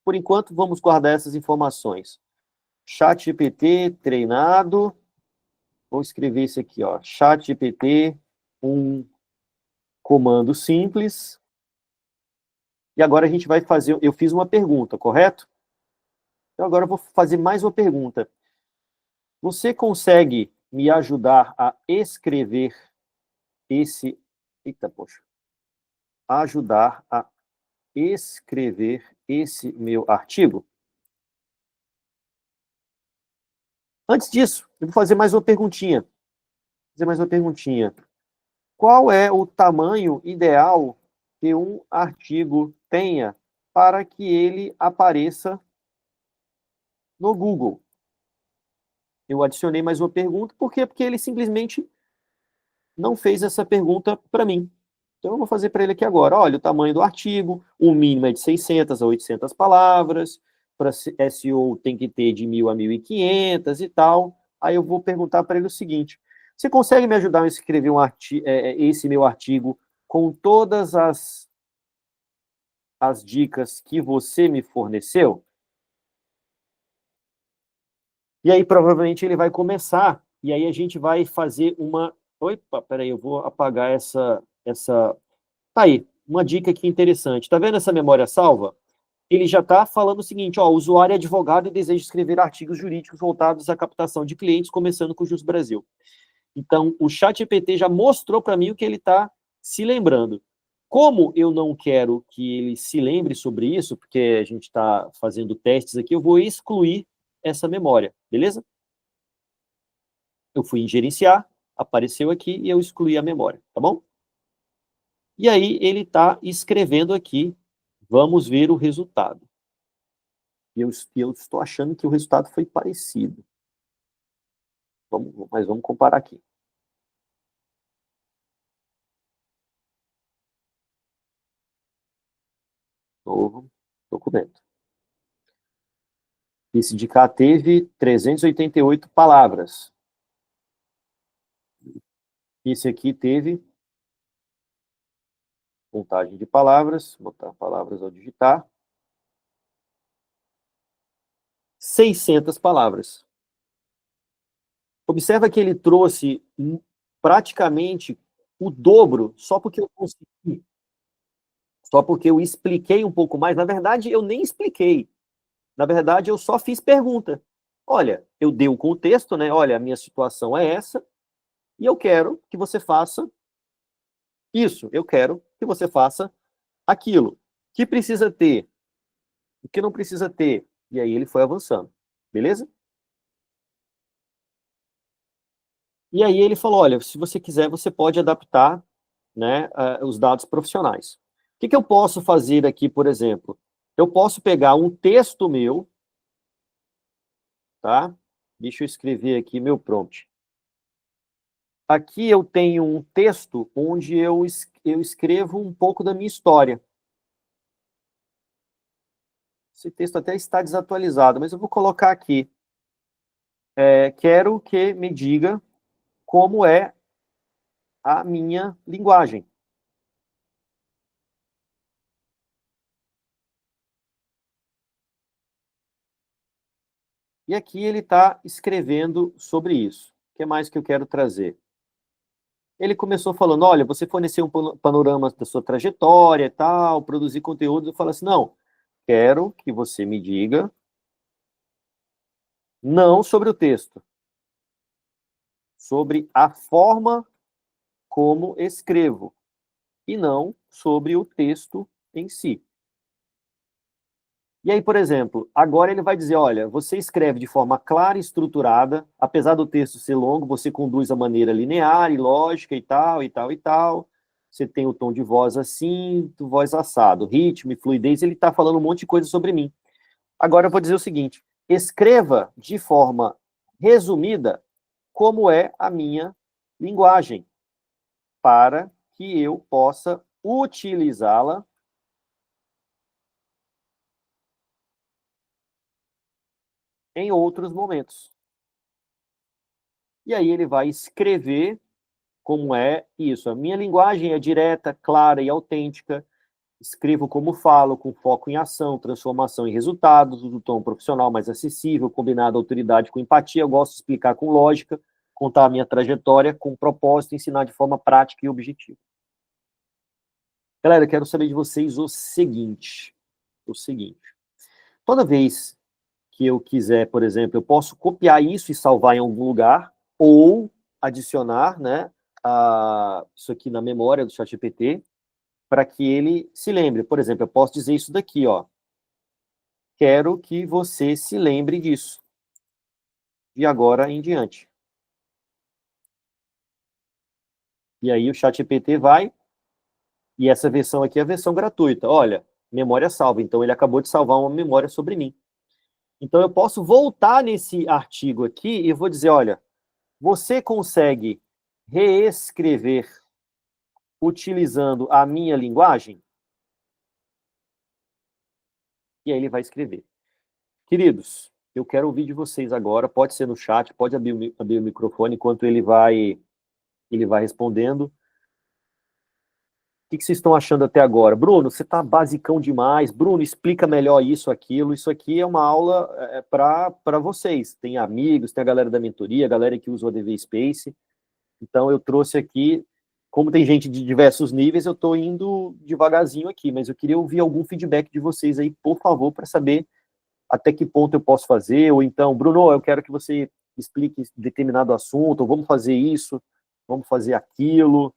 Por enquanto, vamos guardar essas informações. ChatGPT treinado. Vou escrever isso aqui, ó. ChatGPT, um comando simples. E agora a gente vai fazer... Eu fiz uma pergunta, correto? Então agora eu vou fazer mais uma pergunta. Você consegue me ajudar a escrever esse... Eita, poxa. Ajudar a escrever esse meu artigo? Antes disso, eu vou fazer mais uma perguntinha. Qual é o tamanho ideal que um artigo tenha para que ele apareça no Google? Eu adicionei mais uma pergunta, por quê? Porque ele simplesmente não fez essa pergunta para mim. Então, eu vou fazer para ele aqui agora. Olha, o tamanho do artigo, o mínimo é de 600 a 800 palavras, para SEO tem que ter de 1.000 a 1.500 e tal. Aí eu vou perguntar para ele o seguinte: você consegue me ajudar a escrever esse meu artigo com todas as dicas que você me forneceu? E aí, provavelmente, ele vai começar, e aí a gente vai fazer uma... Opa, peraí, eu vou apagar essa... Tá aí, uma dica aqui interessante. Tá vendo essa memória salva? Ele já está falando o seguinte, ó, o usuário é advogado e deseja escrever artigos jurídicos voltados à captação de clientes, começando com o Jus Brasil. Então, o ChatGPT já mostrou para mim o que ele está se lembrando. Como eu não quero que ele se lembre sobre isso, porque a gente está fazendo testes aqui, eu vou excluir essa memória, beleza? Eu fui em gerenciar, apareceu aqui e eu excluí a memória, tá bom? E aí ele está escrevendo aqui, vamos ver o resultado. E eu estou achando que o resultado foi parecido. Mas vamos comparar aqui. Novo documento. Esse de cá teve 388 palavras. Esse aqui teve contagem de palavras, botar palavras ao digitar, 600 palavras. Observa que ele trouxe praticamente o dobro, só porque eu consegui, só porque eu expliquei um pouco mais. Na verdade, eu nem expliquei. Na verdade, eu só fiz pergunta. Olha, eu dei o contexto, né? Olha, a minha situação é essa, e eu quero que você faça isso. Eu quero que você faça aquilo. O que precisa ter? O que não precisa ter? E aí ele foi avançando. Beleza? E aí ele falou, olha, se você quiser, você pode adaptar, né, os dados profissionais. O que eu posso fazer aqui, por exemplo? Eu posso pegar um texto meu, tá? Deixa eu escrever aqui meu prompt. Aqui eu tenho um texto onde eu escrevo um pouco da minha história. Esse texto até está desatualizado, mas eu vou colocar aqui. Quero que me diga como é a minha linguagem. E aqui ele está escrevendo sobre isso. O que mais que eu quero trazer? Ele começou falando, olha, você forneceu um panorama da sua trajetória e tal, produzir conteúdo. Eu falo assim, não, quero que você me diga não sobre o texto, sobre a forma como escrevo, e não sobre o texto em si. E aí, por exemplo, agora ele vai dizer, olha, você escreve de forma clara e estruturada, apesar do texto ser longo, você conduz a maneira linear e lógica e tal, e tal, e tal. Você tem o tom de voz assim, voz assado, ritmo e fluidez, ele está falando um monte de coisa sobre mim. Agora eu vou dizer o seguinte, escreva de forma resumida como é a minha linguagem, para que eu possa utilizá-la em outros momentos. E aí ele vai escrever como é isso. A minha linguagem é direta, clara e autêntica. Escrevo como falo, com foco em ação, transformação em resultados, do tom profissional mais acessível, combinado autoridade com empatia. Eu gosto de explicar com lógica, contar a minha trajetória com propósito, ensinar de forma prática e objetiva. Galera, eu quero saber de vocês o seguinte. Toda vez que eu quiser, por exemplo, eu posso copiar isso e salvar em algum lugar, ou adicionar, né, isso aqui na memória do ChatGPT, para que ele se lembre. Por exemplo, eu posso dizer isso daqui, ó. Quero que você se lembre disso. De agora em diante. E aí o ChatGPT vai, e essa versão aqui é a versão gratuita. Olha, memória salva. Então ele acabou de salvar uma memória sobre mim. Então eu posso voltar nesse artigo aqui e vou dizer, olha, você consegue reescrever utilizando a minha linguagem? E aí ele vai escrever. Queridos, eu quero ouvir de vocês agora, pode ser no chat, pode abrir o microfone enquanto ele vai respondendo. O que vocês estão achando até agora? Bruno, você está basicão demais. Bruno, explica melhor isso, aquilo. Isso aqui é uma aula para vocês. Tem amigos, tem a galera da mentoria, a galera que usa o ADV Space. Então, eu trouxe aqui, como tem gente de diversos níveis, eu estou indo devagarzinho aqui, mas eu queria ouvir algum feedback de vocês aí, por favor, para saber até que ponto eu posso fazer, ou então, Bruno, eu quero que você explique determinado assunto, ou vamos fazer isso, vamos fazer aquilo.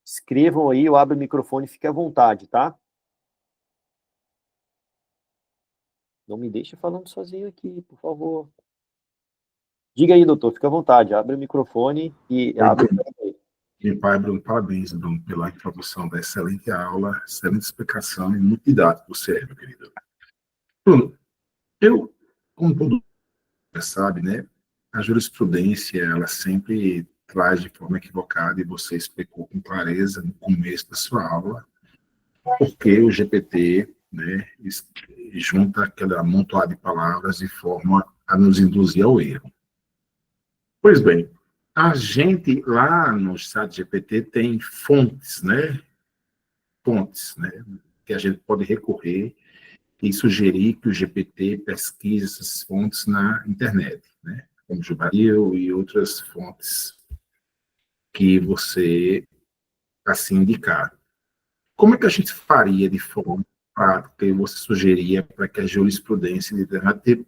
Escrevam aí, eu abro o microfone, fique à vontade, tá? Não me deixe falando sozinho aqui, por favor. Diga aí, doutor, fique à vontade, abre o microfone e abre o... Meu pai, Bruno, parabéns, Bruno, pela introdução da excelente aula, excelente explicação e muito didático você, meu querido. Bruno, eu, como todo mundo sabe, né, a jurisprudência, ela sempre traz de forma equivocada, e você explicou com clareza no começo da sua aula, porque o GPT, né, junta aquela amontoada de palavras de forma a nos induzir ao erro. Pois bem, a gente lá no chat GPT tem fontes, né? Fontes, né? Que a gente pode recorrer e sugerir que o GPT pesquise essas fontes na internet, né? Como Jubaril e outras fontes que você assim indicar. Como é que a gente faria de forma prática e você sugeria para que a jurisprudência de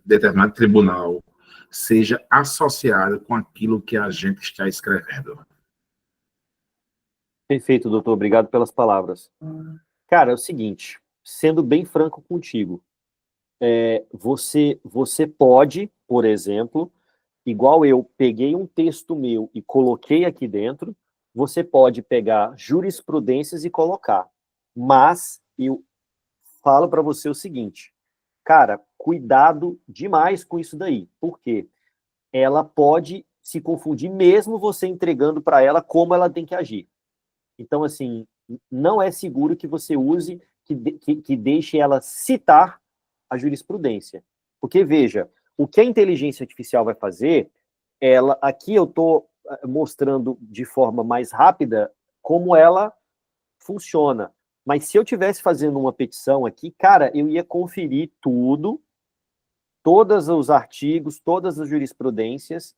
determinado tribunal seja associada com aquilo que a gente está escrevendo? Perfeito, doutor, obrigado pelas palavras. Cara, é o seguinte, sendo bem franco contigo, você pode, por exemplo, igual eu peguei um texto meu e coloquei aqui dentro, você pode pegar jurisprudências e colocar. Mas eu falo para você o seguinte, cara, cuidado demais com isso daí. Por quê? Ela pode se confundir mesmo você entregando para ela como ela tem que agir. Então, assim, não é seguro que você use, que deixe ela citar a jurisprudência. Porque, veja, o que a inteligência artificial vai fazer, aqui eu estou mostrando de forma mais rápida como ela funciona. Mas se eu tivesse fazendo uma petição aqui, cara, eu ia conferir tudo, todos os artigos, todas as jurisprudências,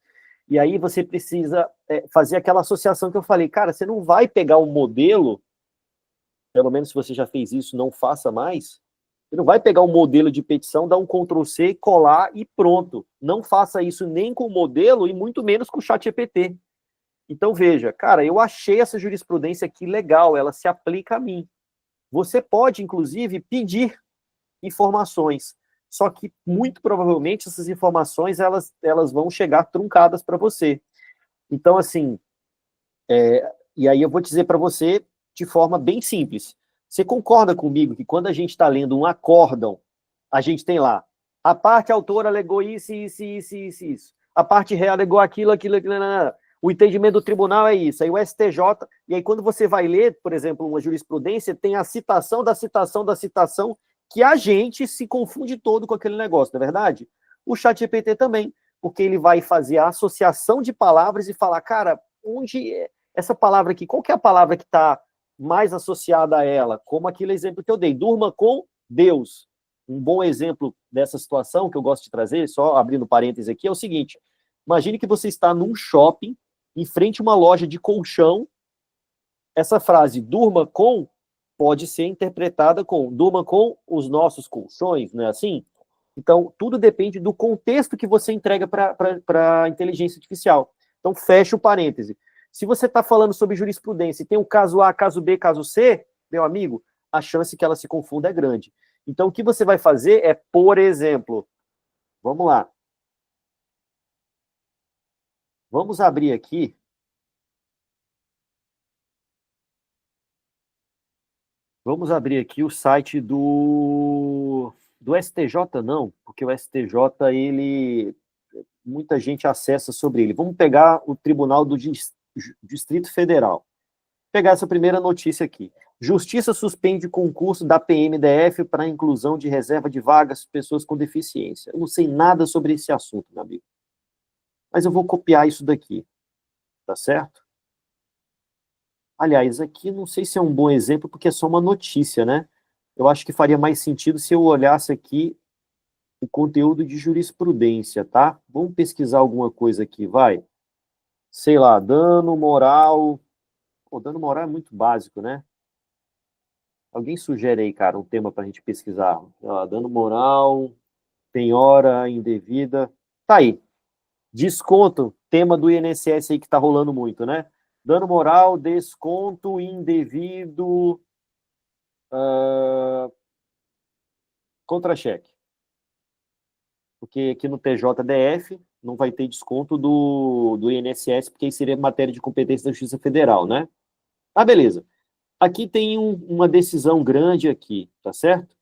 e aí você precisa fazer aquela associação que eu falei, cara, você não vai pegar um modelo, pelo menos se você já fez isso, não faça mais, você não vai pegar um modelo de petição, dar um Ctrl+C, colar e pronto. Não faça isso nem com o modelo e muito menos com o ChatGPT. Então veja, cara, eu achei essa jurisprudência aqui legal, ela se aplica a mim. Você pode, inclusive, pedir informações, só que muito provavelmente essas informações elas vão chegar truncadas para você. Então, assim, e aí eu vou dizer para você de forma bem simples. Você concorda comigo que quando a gente está lendo um acórdão, a gente tem lá, a parte autora alegou isso, isso, isso, isso, isso. A parte réu alegou aquilo, aquilo, aquilo, o entendimento do tribunal é isso. Aí o STJ, e aí quando você vai ler, por exemplo, uma jurisprudência, tem a citação da citação da citação, que a gente se confunde todo com aquele negócio, não é verdade? O ChatGPT também, porque ele vai fazer a associação de palavras e falar, cara, onde essa palavra aqui, qual que é a palavra que está mais associada a ela? Como aquele exemplo que eu dei, durma com Deus. Um bom exemplo dessa situação que eu gosto de trazer, só abrindo parênteses aqui, é o seguinte, imagine que você está num shopping, em frente a uma loja de colchão, essa frase, durma com, pode ser interpretada com, durma com os nossos colchões, não é assim? Então, tudo depende do contexto que você entrega para a inteligência artificial. Então, fecha o parêntese. Se você está falando sobre jurisprudência e tem o caso A, caso B, caso C, meu amigo, a chance que ela se confunda é grande. Então, o que você vai fazer é, por exemplo, vamos lá. Vamos abrir aqui. Vamos abrir aqui o site do STJ, não, porque o STJ, muita gente acessa sobre ele. Vamos pegar o Tribunal do Distrito Federal. pegar essa primeira notícia aqui. Justiça suspende concurso da PMDF para inclusão de reserva de vagas de pessoas com deficiência. Eu não sei nada sobre esse assunto, meu amigo. Mas eu vou copiar isso daqui. Tá certo? Aliás, aqui não sei se é um bom exemplo, porque é só uma notícia, né? Eu acho que faria mais sentido se eu olhasse aqui o conteúdo de jurisprudência, tá? Vamos pesquisar alguma coisa aqui, vai. Sei lá, dano moral. Pô, dano moral é muito básico, né? Alguém sugere aí, cara, um tema pra gente pesquisar. Ó, dano moral, penhora indevida. Tá aí. Desconto, tema do INSS aí que tá rolando muito, né? Dano moral, desconto indevido, contra-cheque. Porque aqui no TJDF não vai ter desconto do INSS, porque isso seria matéria de competência da Justiça Federal, né? Ah, beleza. Aqui tem uma decisão grande aqui, tá certo?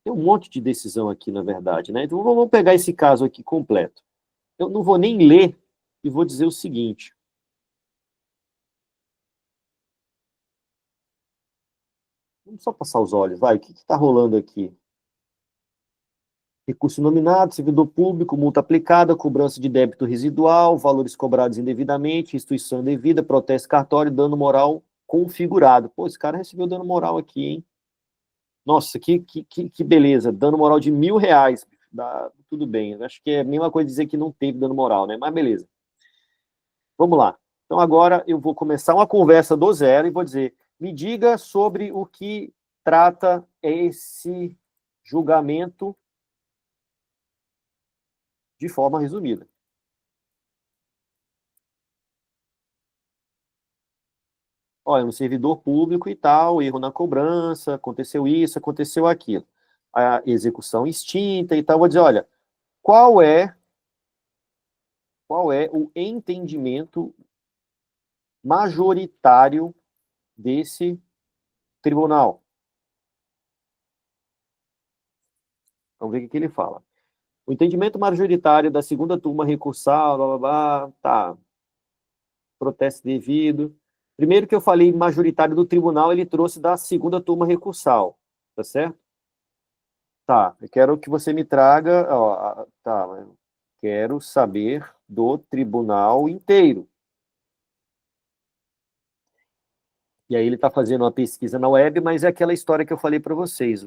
Tem um monte de decisão aqui, na verdade, né? Então vamos pegar esse caso aqui completo. Eu não vou nem ler e vou dizer o seguinte. Vamos só passar os olhos, vai. O que está rolando aqui? Recurso nominado, servidor público, multa aplicada, cobrança de débito residual, valores cobrados indevidamente, instituição indevida, protesto cartório, dano moral configurado. Pô, esse cara recebeu dano moral aqui, hein? Nossa, que beleza. Dano moral de R$ 1.000. Tudo bem. Acho que é a mesma coisa dizer que não teve dano moral, né? Mas beleza. Vamos lá. Então agora eu vou começar uma conversa do zero e vou dizer, me diga sobre o que trata esse julgamento de forma resumida. Olha, um servidor público e tal, erro na cobrança, aconteceu isso, aconteceu aquilo. A execução extinta e tal, vou dizer, olha, qual é o entendimento majoritário desse tribunal? Vamos ver o que ele fala. O entendimento majoritário da segunda turma recursal, blá, blá, blá, tá. Protesto devido. Primeiro que eu falei majoritário do tribunal, ele trouxe da segunda turma recursal, tá certo? Tá, eu quero que você me traga, ó, tá, quero saber do tribunal inteiro. E aí ele está fazendo uma pesquisa na web, mas é aquela história que eu falei para vocês.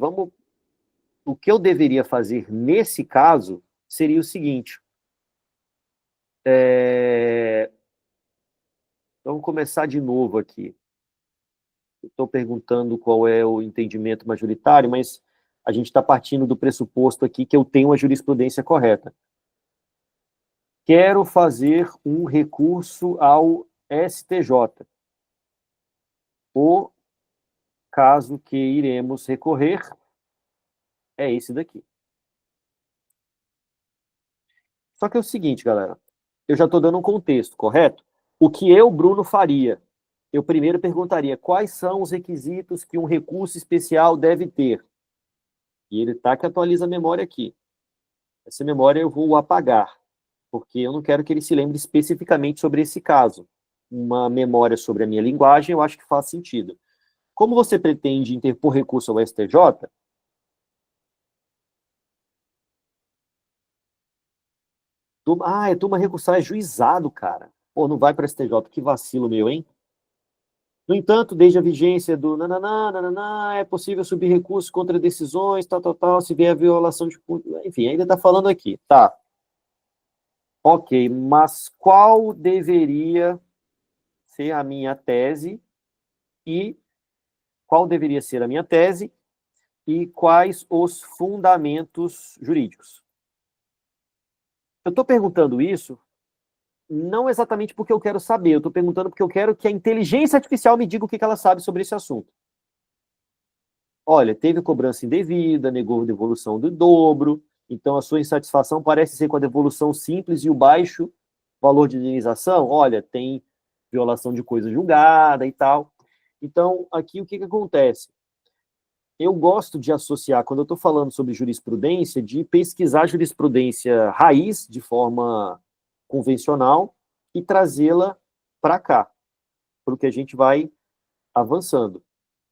O que eu deveria fazer nesse caso seria o seguinte. Vamos começar de novo aqui. Estou perguntando qual é o entendimento majoritário, mas a gente está partindo do pressuposto aqui que eu tenho a jurisprudência correta. Quero fazer um recurso ao STJ. O caso que iremos recorrer é esse daqui. Só que é o seguinte, galera. Eu já estou dando um contexto, correto? O que eu, Bruno, faria? Eu primeiro perguntaria quais são os requisitos que um recurso especial deve ter. E ele tá que atualiza a memória aqui. Essa memória eu vou apagar, porque eu não quero que ele se lembre especificamente sobre esse caso. Uma memória sobre a minha linguagem, eu acho que faz sentido. Como você pretende interpor recurso ao STJ? Turma recursal é juizado, cara. Pô, não vai para o STJ, que vacilo meu, hein? No entanto, desde a vigência do nananá, é possível subir recurso contra decisões, tal, se vier a violação de... Enfim, ainda está falando aqui. Tá. Ok, mas qual deveria ser a minha tese e qual deveria ser a minha tese e quais os fundamentos jurídicos? Eu estou perguntando isso não exatamente porque eu quero saber, eu estou perguntando porque eu quero que a inteligência artificial me diga o que ela sabe sobre esse assunto. Olha, teve cobrança indevida, negou devolução do dobro, então a sua insatisfação parece ser com a devolução simples e o baixo valor de indenização. Olha, tem violação de coisa julgada e tal. Então, aqui o que acontece? Eu gosto de associar, quando eu estou falando sobre jurisprudência, de pesquisar jurisprudência raiz, de forma convencional, e trazê-la para cá, para o que a gente vai avançando.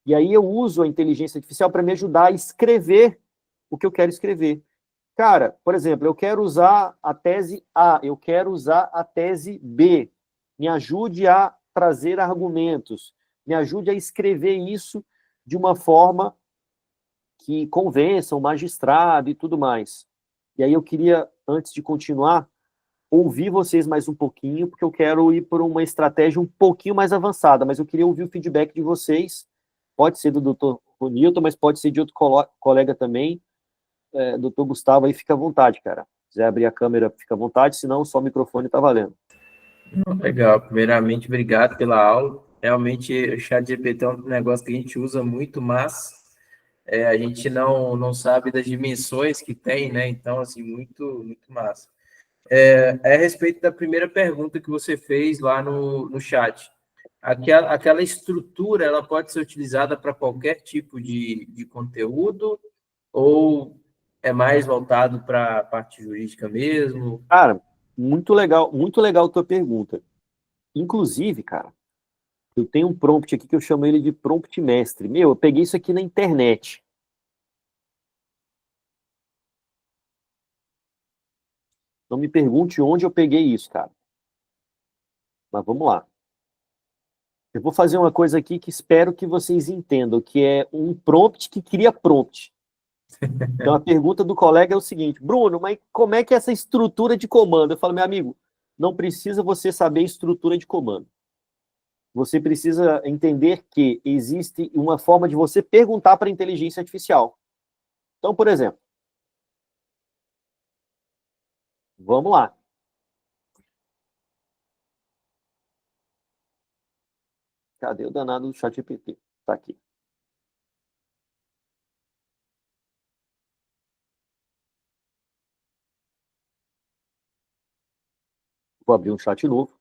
E aí eu uso a inteligência artificial para me ajudar a escrever o que eu quero escrever. Cara, por exemplo, eu quero usar a tese A, eu quero usar a tese B. Me ajude a trazer argumentos, me ajude a escrever isso de uma forma que convença o magistrado e tudo mais. E aí eu queria, antes de continuar, ouvir vocês mais um pouquinho, porque eu quero ir por uma estratégia um pouquinho mais avançada, mas eu queria ouvir o feedback de vocês. Pode ser do Dr. Newton, mas pode ser de outro colega também. Dr. Gustavo, aí fica à vontade, cara. Se quiser abrir a câmera, fica à vontade, senão só o microfone tá valendo. Legal. Primeiramente, obrigado pela aula. Realmente, o ChatGPT é um negócio que a gente usa muito, mas a gente não sabe das dimensões que tem, né? Então, assim, muito massa. A respeito da primeira pergunta que você fez lá no chat. Aquela estrutura, ela pode ser utilizada para qualquer tipo de conteúdo ou é mais voltado para a parte jurídica mesmo? Cara, muito legal a tua pergunta. Inclusive, cara, eu tenho um prompt aqui que eu chamo ele de prompt mestre. Meu, eu peguei isso aqui na internet. Não me pergunte onde eu peguei isso, cara. Mas vamos lá. Eu vou fazer uma coisa aqui que espero que vocês entendam, que é um prompt que cria prompt. Então a pergunta do colega é o seguinte: Bruno, mas como é que é essa estrutura de comando? Eu falo, meu amigo, não precisa você saber estrutura de comando. Você precisa entender que existe uma forma de você perguntar para a inteligência artificial. Então, por exemplo, vamos lá. Cadê o danado do ChatGPT? Está aqui. Vou abrir um chat novo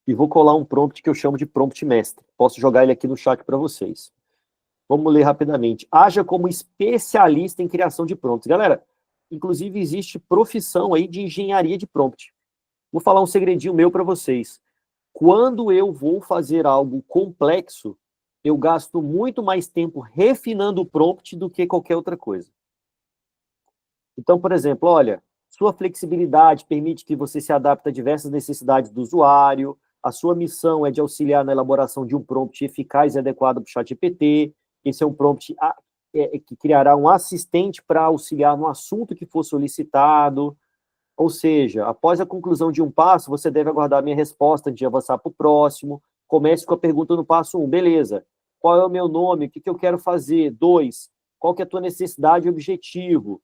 e vou colar um prompt que eu chamo de prompt mestre. Posso jogar ele aqui no chat para vocês. Vamos ler rapidamente. Haja como especialista em criação de prompts. Galera, inclusive existe profissão aí de engenharia de prompt. Vou falar um segredinho meu para vocês. Quando eu vou fazer algo complexo, eu gasto muito mais tempo refinando o prompt do que qualquer outra coisa. Então, por exemplo, olha, sua flexibilidade permite que você se adapte a diversas necessidades do usuário, a sua missão é de auxiliar na elaboração de um prompt eficaz e adequado para o ChatGPT. Esse é um prompt que criará um assistente para auxiliar no assunto que for solicitado. Ou seja, após a conclusão de um passo, você deve aguardar a minha resposta antes de avançar para o próximo. Comece com a pergunta no passo 1. Beleza. Qual é o meu nome? O que eu quero fazer? 2. Qual que é a tua necessidade e objetivo?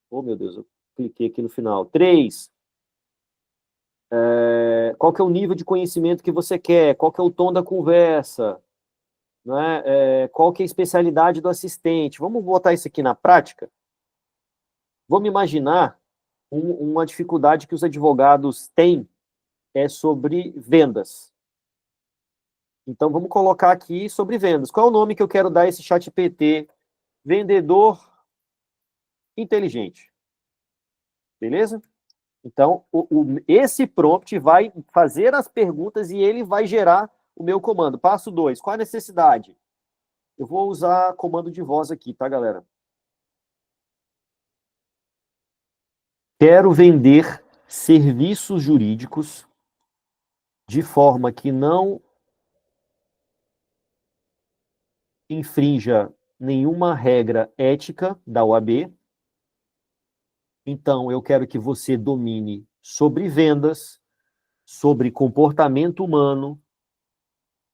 Oh, meu Deus, eu cliquei aqui no final. 3. Qual que é o nível de conhecimento que você quer? Qual que é o tom da conversa? Né? Qual que é a especialidade do assistente? Vamos botar isso aqui na prática? Vamos imaginar uma dificuldade que os advogados têm sobre vendas. Então, vamos colocar aqui sobre vendas. Qual é o nome que eu quero dar a esse ChatGPT? Vendedor inteligente. Beleza? Então, esse prompt vai fazer as perguntas e ele vai gerar o meu comando. Passo 2. Qual a necessidade? Eu vou usar comando de voz aqui, tá, galera? Quero vender serviços jurídicos de forma que não infrinja nenhuma regra ética da OAB. Então, eu quero que você domine sobre vendas, sobre comportamento humano,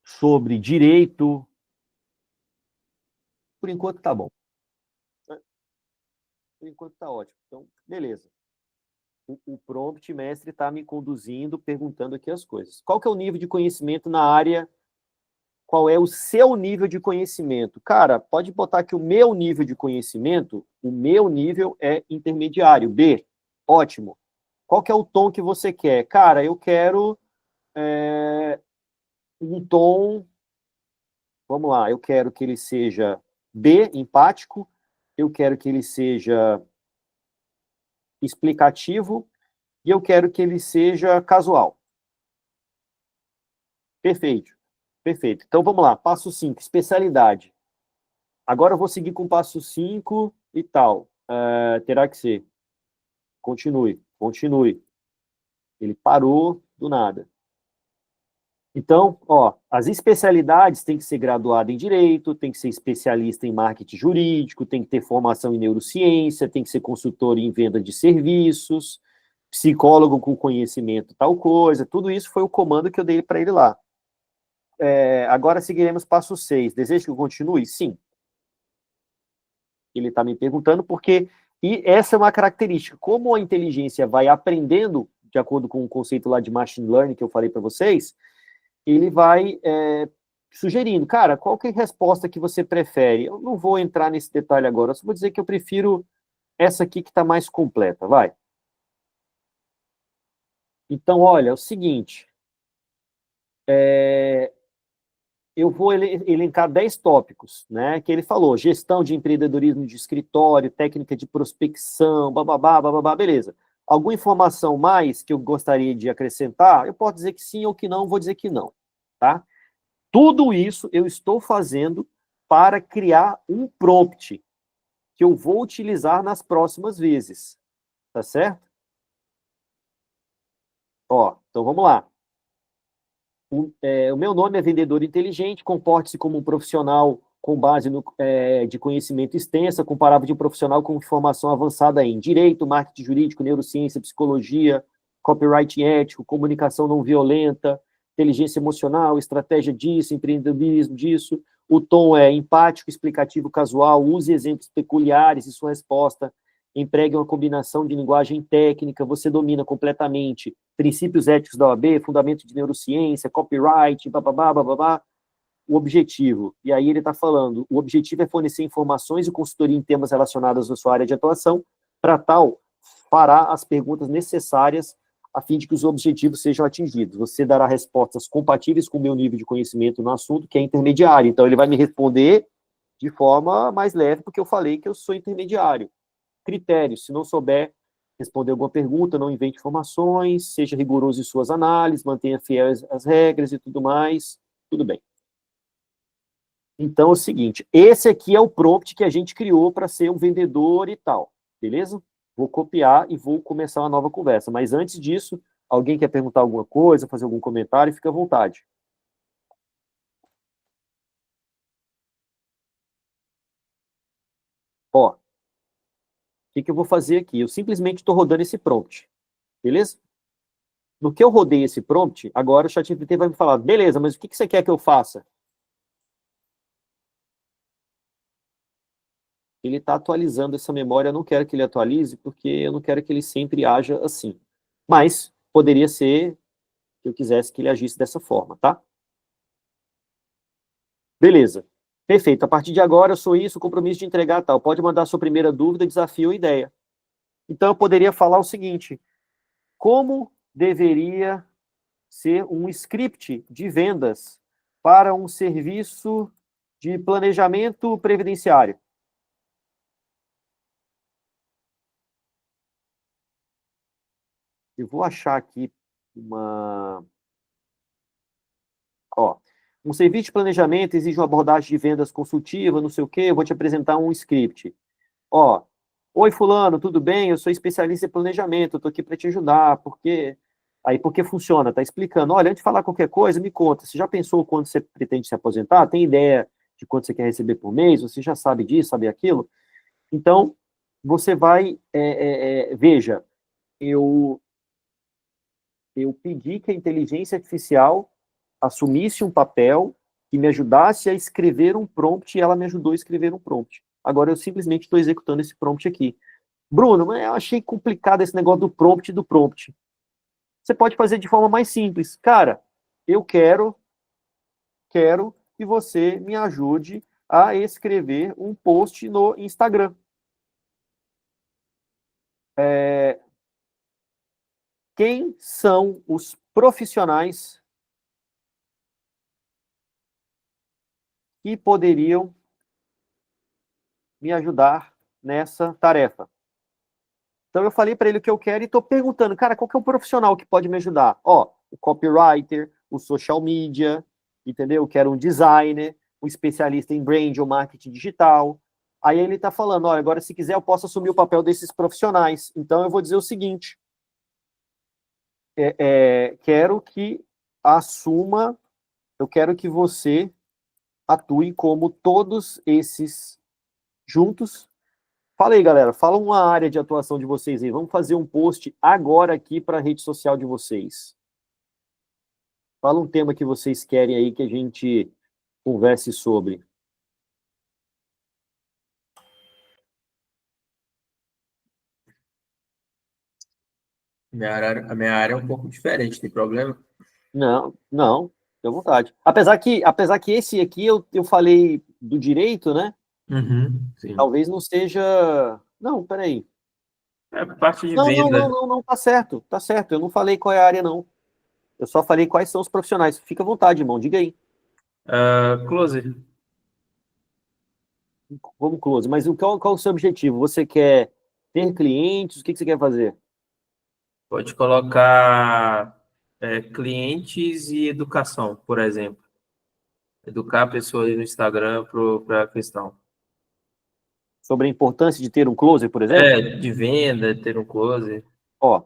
sobre direito. Por enquanto tá bom. Por enquanto tá ótimo. Então, beleza. O prompt mestre está me conduzindo, perguntando aqui as coisas. Qual que é o nível de conhecimento na área? Qual é o seu nível de conhecimento? Cara, pode botar que o meu nível de conhecimento, o meu nível é intermediário, B. Ótimo. Qual que é o tom que você quer? Cara, eu quero um tom, vamos lá, eu quero que ele seja B, empático, eu quero que ele seja explicativo e eu quero que ele seja casual. Perfeito. Perfeito. Então, vamos lá. Passo 5, especialidade. Agora eu vou seguir com o passo 5 e tal. Terá que ser. Continue. Ele parou do nada. Então, as especialidades têm que ser graduado em Direito, tem que ser especialista em marketing jurídico, tem que ter formação em neurociência, tem que ser consultor em venda de serviços, psicólogo com conhecimento tal coisa. Tudo isso foi o comando que eu dei para ele lá. Agora seguiremos passo 6. Deseja que eu continue? Sim. Ele está me perguntando porque... E essa é uma característica. Como a inteligência vai aprendendo, de acordo com o conceito lá de machine learning que eu falei para vocês, ele vai sugerindo, cara, qual que é a resposta que você prefere? Eu não vou entrar nesse detalhe agora, eu só vou dizer que eu prefiro essa aqui que está mais completa, vai. Então, olha, é o seguinte, eu vou elencar 10 tópicos, né, que ele falou, gestão de empreendedorismo de escritório, técnica de prospecção, bababá, beleza. Alguma informação mais que eu gostaria de acrescentar? Eu posso dizer que sim ou que não, vou dizer que não, tá? Tudo isso eu estou fazendo para criar um prompt que eu vou utilizar nas próximas vezes, tá certo? Então vamos lá. O meu nome é Vendedor Inteligente, comporte-se como um profissional com base de conhecimento extensa, comparável de um profissional com formação avançada em Direito, Marketing Jurídico, Neurociência, Psicologia, Copyright Ético, Comunicação Não Violenta, Inteligência Emocional, Estratégia disso, Empreendedorismo disso. O tom é empático, explicativo, casual, use exemplos peculiares em sua resposta, empregue uma combinação de linguagem técnica, você domina completamente princípios éticos da OAB, fundamento de neurociência, copyright, bababá. O objetivo, e aí ele está falando, o objetivo é fornecer informações e consultoria em temas relacionados à sua área de atuação, para tal, fará as perguntas necessárias a fim de que os objetivos sejam atingidos. Você dará respostas compatíveis com o meu nível de conhecimento no assunto, que é intermediário. Então, ele vai me responder de forma mais leve, porque eu falei que eu sou intermediário. Critérios, se não souber responder alguma pergunta, não invente informações, seja rigoroso em suas análises, mantenha fiel às regras e tudo mais, tudo bem. Então, é o seguinte, esse aqui é o prompt que a gente criou para ser um vendedor e tal, beleza? Vou copiar e vou começar uma nova conversa, mas antes disso, alguém quer perguntar alguma coisa, fazer algum comentário, fica à vontade. O que eu vou fazer aqui? Eu simplesmente estou rodando esse prompt, beleza? No que eu rodei esse prompt, agora o ChatGPT vai me falar, beleza, mas o que você quer que eu faça? Ele está atualizando essa memória, eu não quero que ele atualize, porque eu não quero que ele sempre haja assim. Mas poderia ser que eu quisesse que ele agisse dessa forma, tá? Beleza. Perfeito. A partir de agora, eu sou isso, compromisso de entregar tal. Pode mandar sua primeira dúvida, desafio ou ideia. Então, eu poderia falar o seguinte, como deveria ser um script de vendas para um serviço de planejamento previdenciário? Eu vou achar aqui um serviço de planejamento exige uma abordagem de vendas consultiva, não sei o quê, eu vou te apresentar um script. Oi, fulano, tudo bem? Eu sou especialista em planejamento, eu estou aqui para te ajudar, porque... Aí, porque funciona, tá explicando. Olha, antes de falar qualquer coisa, me conta, você já pensou quando você pretende se aposentar? Tem ideia de quanto você quer receber por mês? Você já sabe disso, sabe aquilo? Então, você vai... veja, eu pedi que a inteligência artificial assumisse um papel que me ajudasse a escrever um prompt, e ela me ajudou a escrever um prompt. Agora eu simplesmente estou executando esse prompt aqui. Bruno, mas eu achei complicado esse negócio do prompt e do prompt. Você pode fazer de forma mais simples. Cara, eu quero que você me ajude a escrever um post no Instagram. Quem são os profissionais que poderiam me ajudar nessa tarefa? Então, eu falei para ele o que eu quero e estou perguntando, cara, qual que é o profissional que pode me ajudar? O copywriter, o social media, entendeu? Eu quero um designer, um especialista em brand ou marketing digital. Aí ele está falando, olha, agora se quiser eu posso assumir o papel desses profissionais. Então eu vou dizer o seguinte, quero que assuma, eu quero que você atue como todos esses juntos. Fala aí, galera, fala uma área de atuação de vocês aí. Vamos fazer um post agora aqui para a rede social de vocês. Fala um tema que vocês querem aí que a gente converse sobre. A minha área é um pouco diferente, tem problema? Não, não, fique à vontade. Apesar que esse aqui eu falei do direito, né? Uhum, sim. Talvez não seja. Não, peraí. É parte de Não, não, não, venda. não, não, tá certo, tá certo. Eu não falei qual é a área, não. Eu só falei quais são os profissionais. Fica à vontade, irmão, diga aí. Closer. Vamos close. Mas qual é o seu objetivo? Você quer ter clientes? O que você quer fazer? Pode colocar clientes e educação, por exemplo. Educar a pessoa ali no Instagram para a questão. Sobre a importância de ter um closer, por exemplo? De venda, ter um closer. Ó,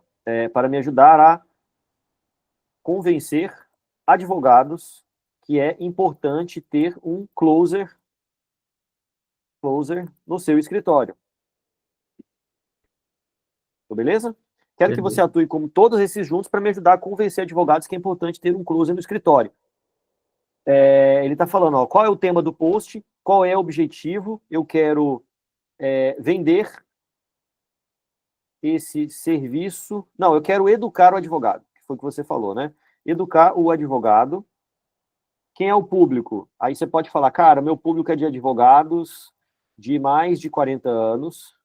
para me ajudar a convencer advogados que é importante ter um closer no seu escritório. Beleza? Quero que você Beleza. atue como todos esses juntos para me ajudar a convencer advogados que é importante ter um closer no escritório. Ele está falando, ó, qual é o tema do post, qual é o objetivo, eu quero vender esse serviço. Não, eu quero educar o advogado, que foi o que você falou, né? Educar o advogado. Quem é o público? Aí você pode falar, cara, meu público é de advogados de mais de 40 anos.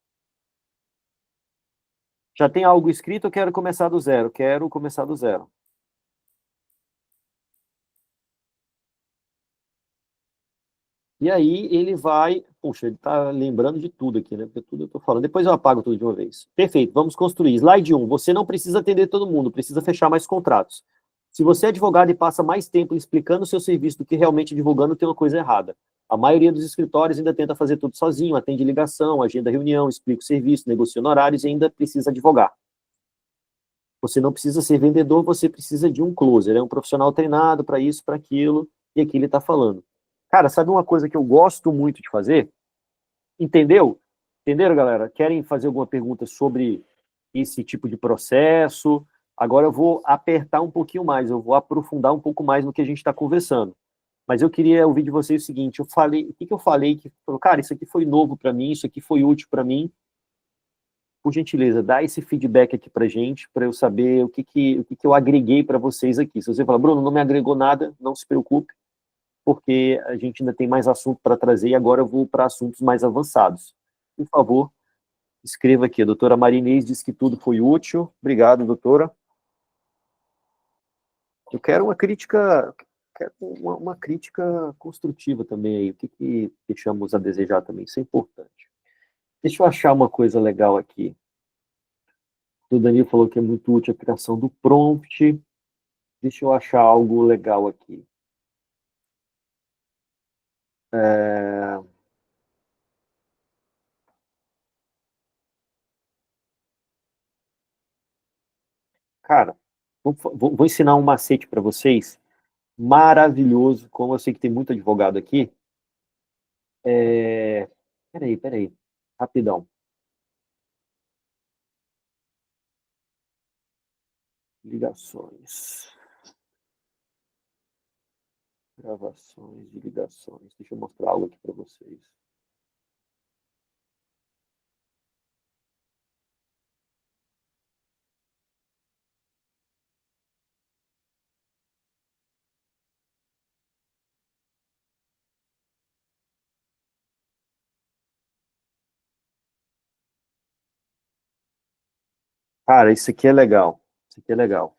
Já tem algo escrito, eu quero começar do zero. Quero começar do zero. E aí ele vai... Puxa, ele está lembrando de tudo aqui, né? Porque tudo eu estou falando. Depois eu apago tudo de uma vez. Perfeito, vamos construir. Slide 1. Você não precisa atender todo mundo, precisa fechar mais contratos. Se você é advogado e passa mais tempo explicando o seu serviço do que realmente divulgando, tem uma coisa errada. A maioria dos escritórios ainda tenta fazer tudo sozinho, atende ligação, agenda reunião, explica o serviço, negocia horários e ainda precisa advogar. Você não precisa ser vendedor, você precisa de um closer. É um profissional treinado para isso, para aquilo, e aqui ele está falando. Cara, sabe uma coisa que eu gosto muito de fazer? Entendeu? Entenderam, galera? Querem fazer alguma pergunta sobre esse tipo de processo? Agora eu vou apertar um pouquinho mais, eu vou aprofundar um pouco mais no que a gente está conversando. Mas eu queria ouvir de vocês o seguinte, o que eu falei que, cara, isso aqui foi novo para mim, isso aqui foi útil para mim. Por gentileza, dá esse feedback aqui para gente, para eu saber o que eu agreguei para vocês aqui. Se você falar, Bruno, não me agregou nada, não se preocupe, porque a gente ainda tem mais assunto para trazer e agora eu vou para assuntos mais avançados. Por favor, escreva aqui. A doutora Marinês disse que tudo foi útil. Obrigado, doutora. Eu quero uma crítica construtiva também aí. O que deixamos a desejar também? Isso é importante. Deixa eu achar uma coisa legal aqui. O Danilo falou que é muito útil a criação do prompt. Deixa eu achar algo legal aqui. Cara, vou ensinar um macete para vocês. Maravilhoso. Como eu sei que tem muito advogado aqui. Peraí. Rapidão. Ligações. Gravações de ligações. Deixa eu mostrar algo aqui para vocês. Cara, isso aqui é legal. Isso aqui é legal.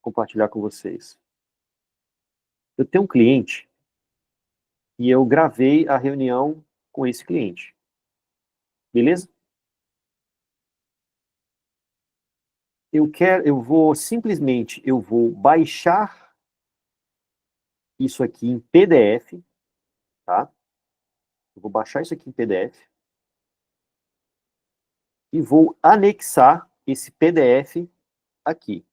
Vou compartilhar com vocês. Eu tenho um cliente e eu gravei a reunião com esse cliente. Beleza? Eu vou baixar isso aqui em PDF, tá? Eu vou baixar isso aqui em PDF e vou anexar esse PDF aqui,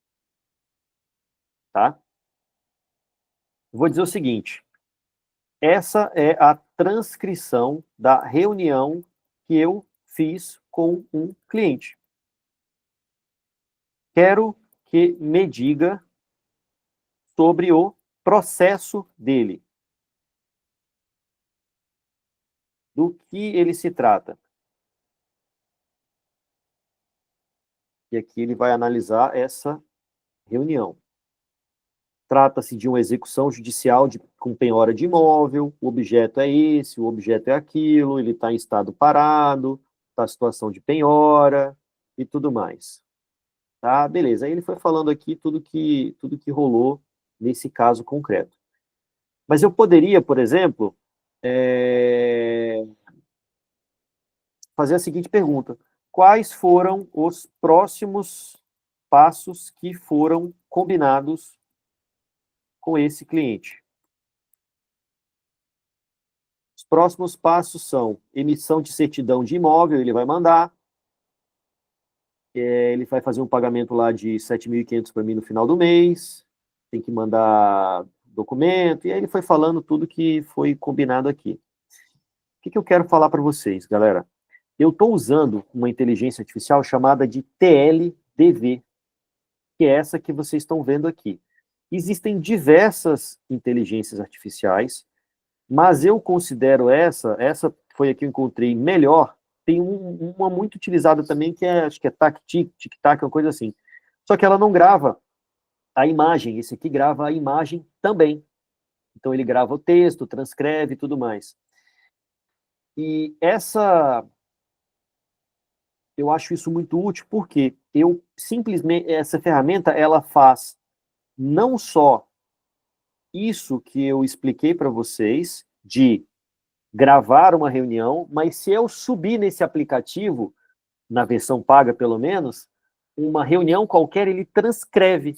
tá? Vou dizer o seguinte, essa é a transcrição da reunião que eu fiz com um cliente. Quero que me diga sobre o processo dele. Do que ele se trata. E aqui ele vai analisar essa reunião. Trata-se de uma execução judicial com penhora de imóvel, o objeto é esse, o objeto é aquilo, ele está em estado parado, está em situação de penhora e tudo mais. Tá, beleza. Aí ele foi falando aqui tudo que rolou nesse caso concreto. Mas eu poderia, por exemplo, fazer a seguinte pergunta: quais foram os próximos passos que foram combinados com esse cliente? Os próximos passos são emissão de certidão de imóvel, ele vai mandar, ele vai fazer um pagamento lá de 7.500 para mim no final do mês, tem que mandar documento, e aí ele foi falando tudo que foi combinado aqui. O que eu quero falar para vocês, galera? Eu estou usando uma inteligência artificial chamada de TLDV, que é essa que vocês estão vendo aqui. Existem diversas inteligências artificiais, mas eu considero essa foi a que eu encontrei melhor. Tem uma muito utilizada também, que acho que é Tic-Tac, uma coisa assim. Só que ela não grava a imagem, esse aqui grava a imagem também. Então ele grava o texto, transcreve e tudo mais. E eu acho isso muito útil, porque essa ferramenta, ela faz não só isso que eu expliquei para vocês, de gravar uma reunião, mas se eu subir nesse aplicativo, na versão paga pelo menos, uma reunião qualquer, ele transcreve.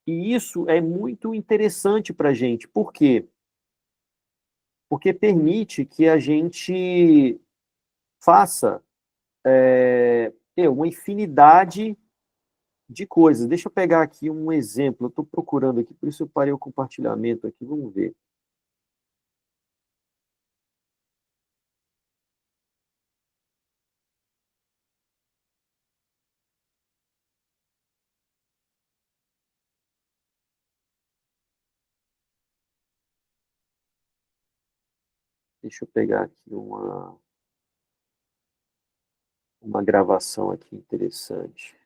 E isso é muito interessante para a gente. Por quê? Porque permite que a gente faça uma infinidade de coisas. Deixa eu pegar aqui um exemplo. Eu estou procurando aqui, por isso eu parei o compartilhamento aqui. Vamos ver. Deixa eu pegar aqui uma gravação aqui interessante.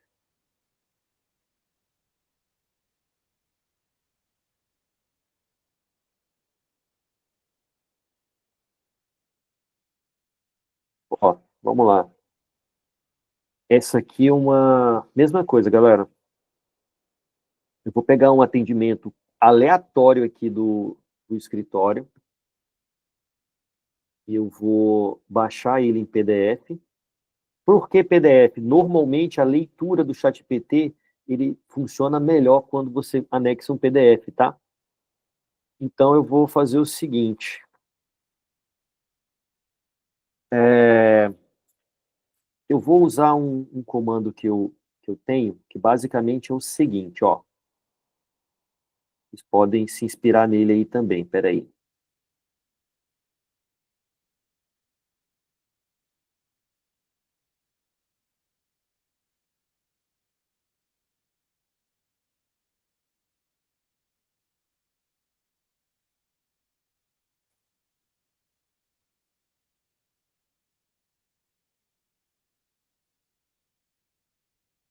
Ó, vamos lá. Essa aqui é uma mesma coisa, galera. Eu vou pegar um atendimento aleatório aqui do escritório e eu vou baixar ele em PDF. Por que PDF? Normalmente a leitura do ChatGPT ele funciona melhor quando você anexa um PDF, tá? Então eu vou fazer o seguinte. Eu vou usar um comando que eu tenho, que basicamente é o seguinte, ó. Vocês podem se inspirar nele aí também, peraí.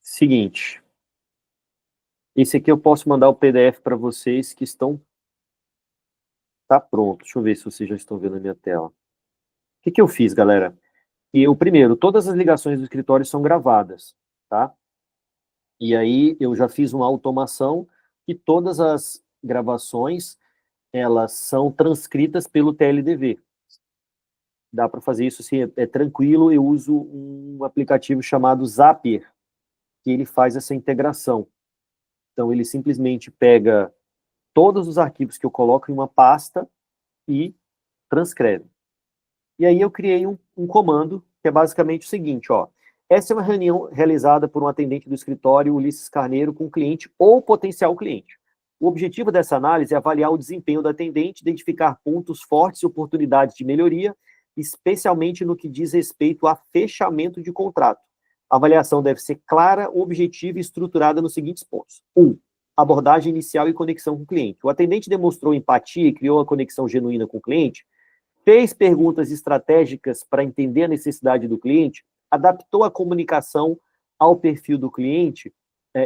Seguinte. Esse aqui eu posso mandar o PDF para vocês que estão... Tá pronto. Deixa eu ver se vocês já estão vendo a minha tela. O que eu fiz, galera? Primeiro, todas as ligações do escritório são gravadas, tá? E aí eu já fiz uma automação e todas as gravações, elas são transcritas pelo TLDV. Dá para fazer isso assim, é tranquilo. Eu uso um aplicativo chamado Zapier, que ele faz essa integração. Então ele simplesmente pega todos os arquivos que eu coloco em uma pasta e transcreve. E aí eu criei um comando, que é basicamente o seguinte, ó. Essa é uma reunião realizada por um atendente do escritório Ulisses Carneiro com cliente ou potencial cliente. O objetivo dessa análise é avaliar o desempenho do atendente, identificar pontos fortes e oportunidades de melhoria, especialmente no que diz respeito a fechamento de contrato. A avaliação deve ser clara, objetiva e estruturada nos seguintes pontos. 1. Abordagem inicial e conexão com o cliente. O atendente demonstrou empatia e criou uma conexão genuína com o cliente, fez perguntas estratégicas para entender a necessidade do cliente, adaptou a comunicação ao perfil do cliente.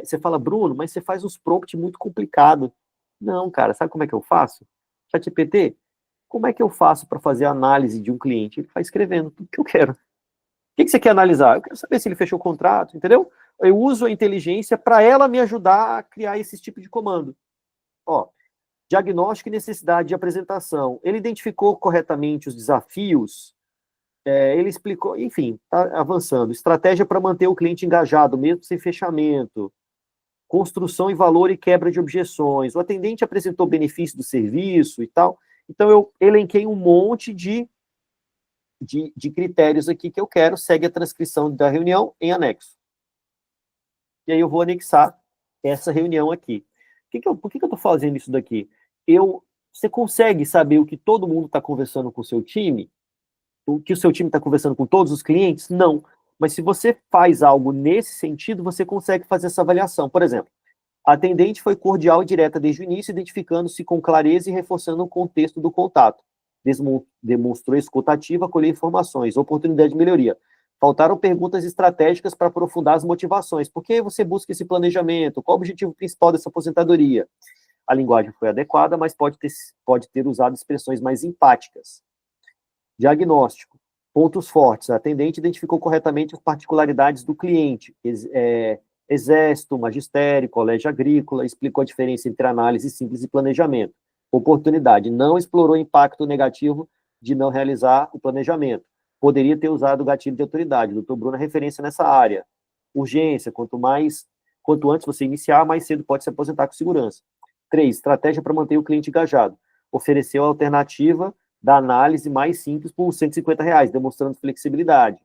Você fala, Bruno, mas você faz uns prompts muito complicados. Não, cara, sabe como é que eu faço? ChatGPT, como é que eu faço para fazer a análise de um cliente? Ele vai escrevendo tudo que eu quero. O que você quer analisar? Eu quero saber se ele fechou o contrato, entendeu? Eu uso a inteligência para ela me ajudar a criar esse tipo de comando. Ó, diagnóstico e necessidade de apresentação. Ele identificou corretamente os desafios, ele explicou, enfim, está avançando. Estratégia para manter o cliente engajado, mesmo sem fechamento. Construção e valor e quebra de objeções. O atendente apresentou benefício do serviço e tal. Então, eu elenquei um monte de critérios aqui que eu quero, segue a transcrição da reunião em anexo. E aí eu vou anexar essa reunião aqui. Por que eu estou fazendo isso daqui? Você consegue saber o que todo mundo está conversando com o seu time? O que o seu time está conversando com todos os clientes? Não. Mas se você faz algo nesse sentido, você consegue fazer essa avaliação. Por exemplo, a atendente foi cordial e direta desde o início, identificando-se com clareza e reforçando o contexto do contato. Demonstrou escutativa, acolheu informações, oportunidade de melhoria. Faltaram perguntas estratégicas para aprofundar as motivações. Por que você busca esse planejamento? Qual o objetivo principal dessa aposentadoria? A linguagem foi adequada, mas pode ter usado expressões mais empáticas. Diagnóstico. Pontos fortes. A atendente identificou corretamente as particularidades do cliente. Exército, magistério, colégio agrícola, explicou a diferença entre análise simples e planejamento. Oportunidade. Não explorou o impacto negativo de não realizar o planejamento. Poderia ter usado o gatilho de autoridade. Doutor Bruno é referência nessa área. Urgência. Quanto antes você iniciar, mais cedo pode se aposentar com segurança. 3. Estratégia para manter o cliente engajado. Ofereceu a alternativa da análise mais simples por R$150, demonstrando flexibilidade.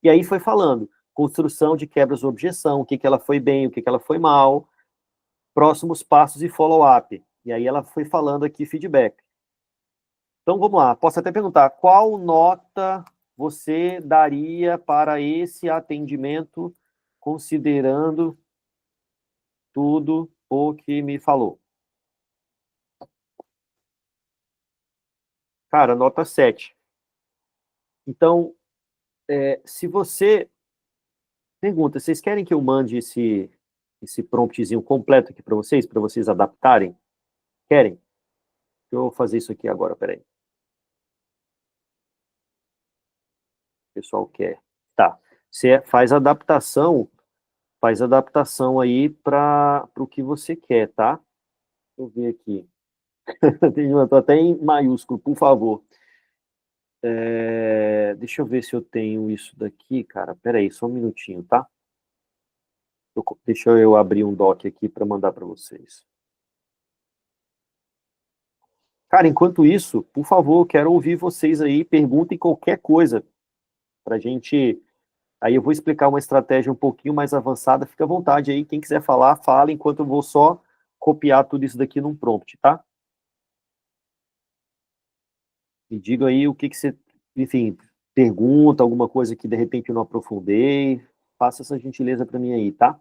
E aí foi falando, construção de quebras de objeção, o que ela foi bem, o que ela foi mal, próximos passos e follow-up. E aí ela foi falando aqui feedback. Então vamos lá, posso até perguntar, qual nota você daria para esse atendimento, considerando tudo o que me falou? Cara, nota 7. Então, se você... Pergunta, vocês querem que eu mande esse promptzinho completo aqui para vocês adaptarem? Querem? Eu vou fazer isso aqui agora, peraí. O pessoal quer. Tá. Você faz adaptação aí para o que você quer, tá? Deixa eu ver aqui. Estou até em maiúsculo, por favor. Deixa eu ver se eu tenho isso daqui, cara. Peraí, só um minutinho, tá? Deixa eu abrir um doc aqui para mandar para vocês. Cara, enquanto isso, por favor, quero ouvir vocês aí, perguntem qualquer coisa pra gente. Aí eu vou explicar uma estratégia um pouquinho mais avançada, fica à vontade aí, quem quiser falar, fala, enquanto eu vou só copiar tudo isso daqui num prompt, tá? Me diga aí o que você, enfim, pergunta, alguma coisa que de repente eu não aprofundei, faça essa gentileza para mim aí, tá?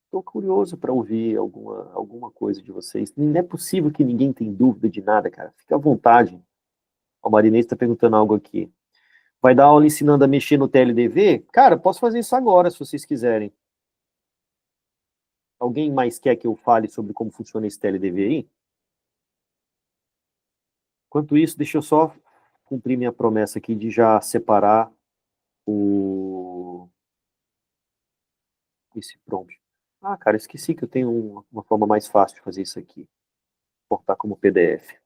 Estou curioso para ouvir alguma coisa de vocês. Não é possível que ninguém tenha dúvida de nada, cara. Fica à vontade. O Marinês está perguntando algo aqui. Vai dar aula ensinando a mexer no TLDV? Cara, posso fazer isso agora, se vocês quiserem. Alguém mais quer que eu fale sobre como funciona esse TLDV aí? Enquanto isso, deixa eu só cumprir minha promessa aqui de já separar o esse prompt? Ah, cara, esqueci que eu tenho uma forma mais fácil de fazer isso aqui. Exportar como PDF.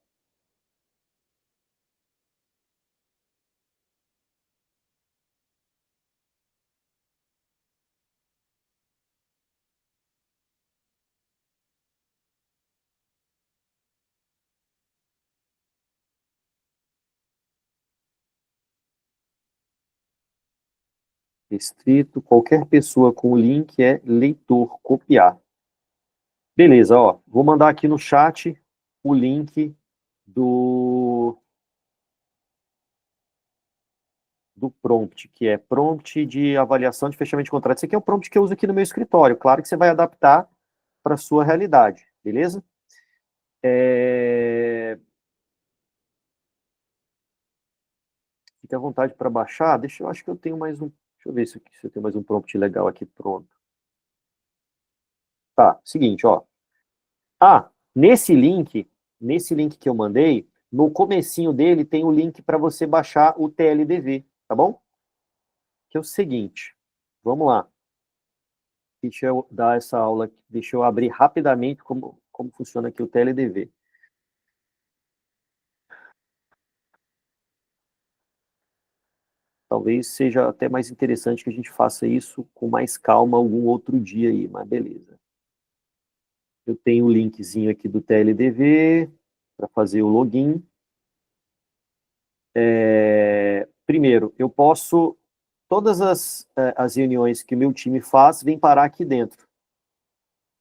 Restrito, qualquer pessoa com o link é leitor, copiar. Beleza, ó, vou mandar aqui no chat o link do prompt, que é prompt de avaliação de fechamento de contrato. Esse aqui é o prompt que eu uso aqui no meu escritório. Claro que você vai adaptar para a sua realidade, beleza? Fique à vontade para baixar. Eu acho que eu tenho mais um. Deixa eu ver se eu tenho mais um prompt legal aqui pronto. Tá, seguinte, ó. Ah, nesse link que eu mandei, no comecinho dele tem o link para você baixar o TLDV, tá bom? Que é o seguinte, vamos lá. Deixa eu dar essa aula, deixa eu abrir rapidamente como funciona aqui o TLDV. Talvez seja até mais interessante que a gente faça isso com mais calma algum outro dia aí, mas beleza. Eu tenho o linkzinho aqui do TLDV para fazer o login. Primeiro, eu posso. Todas as reuniões que o meu time faz vêm parar aqui dentro.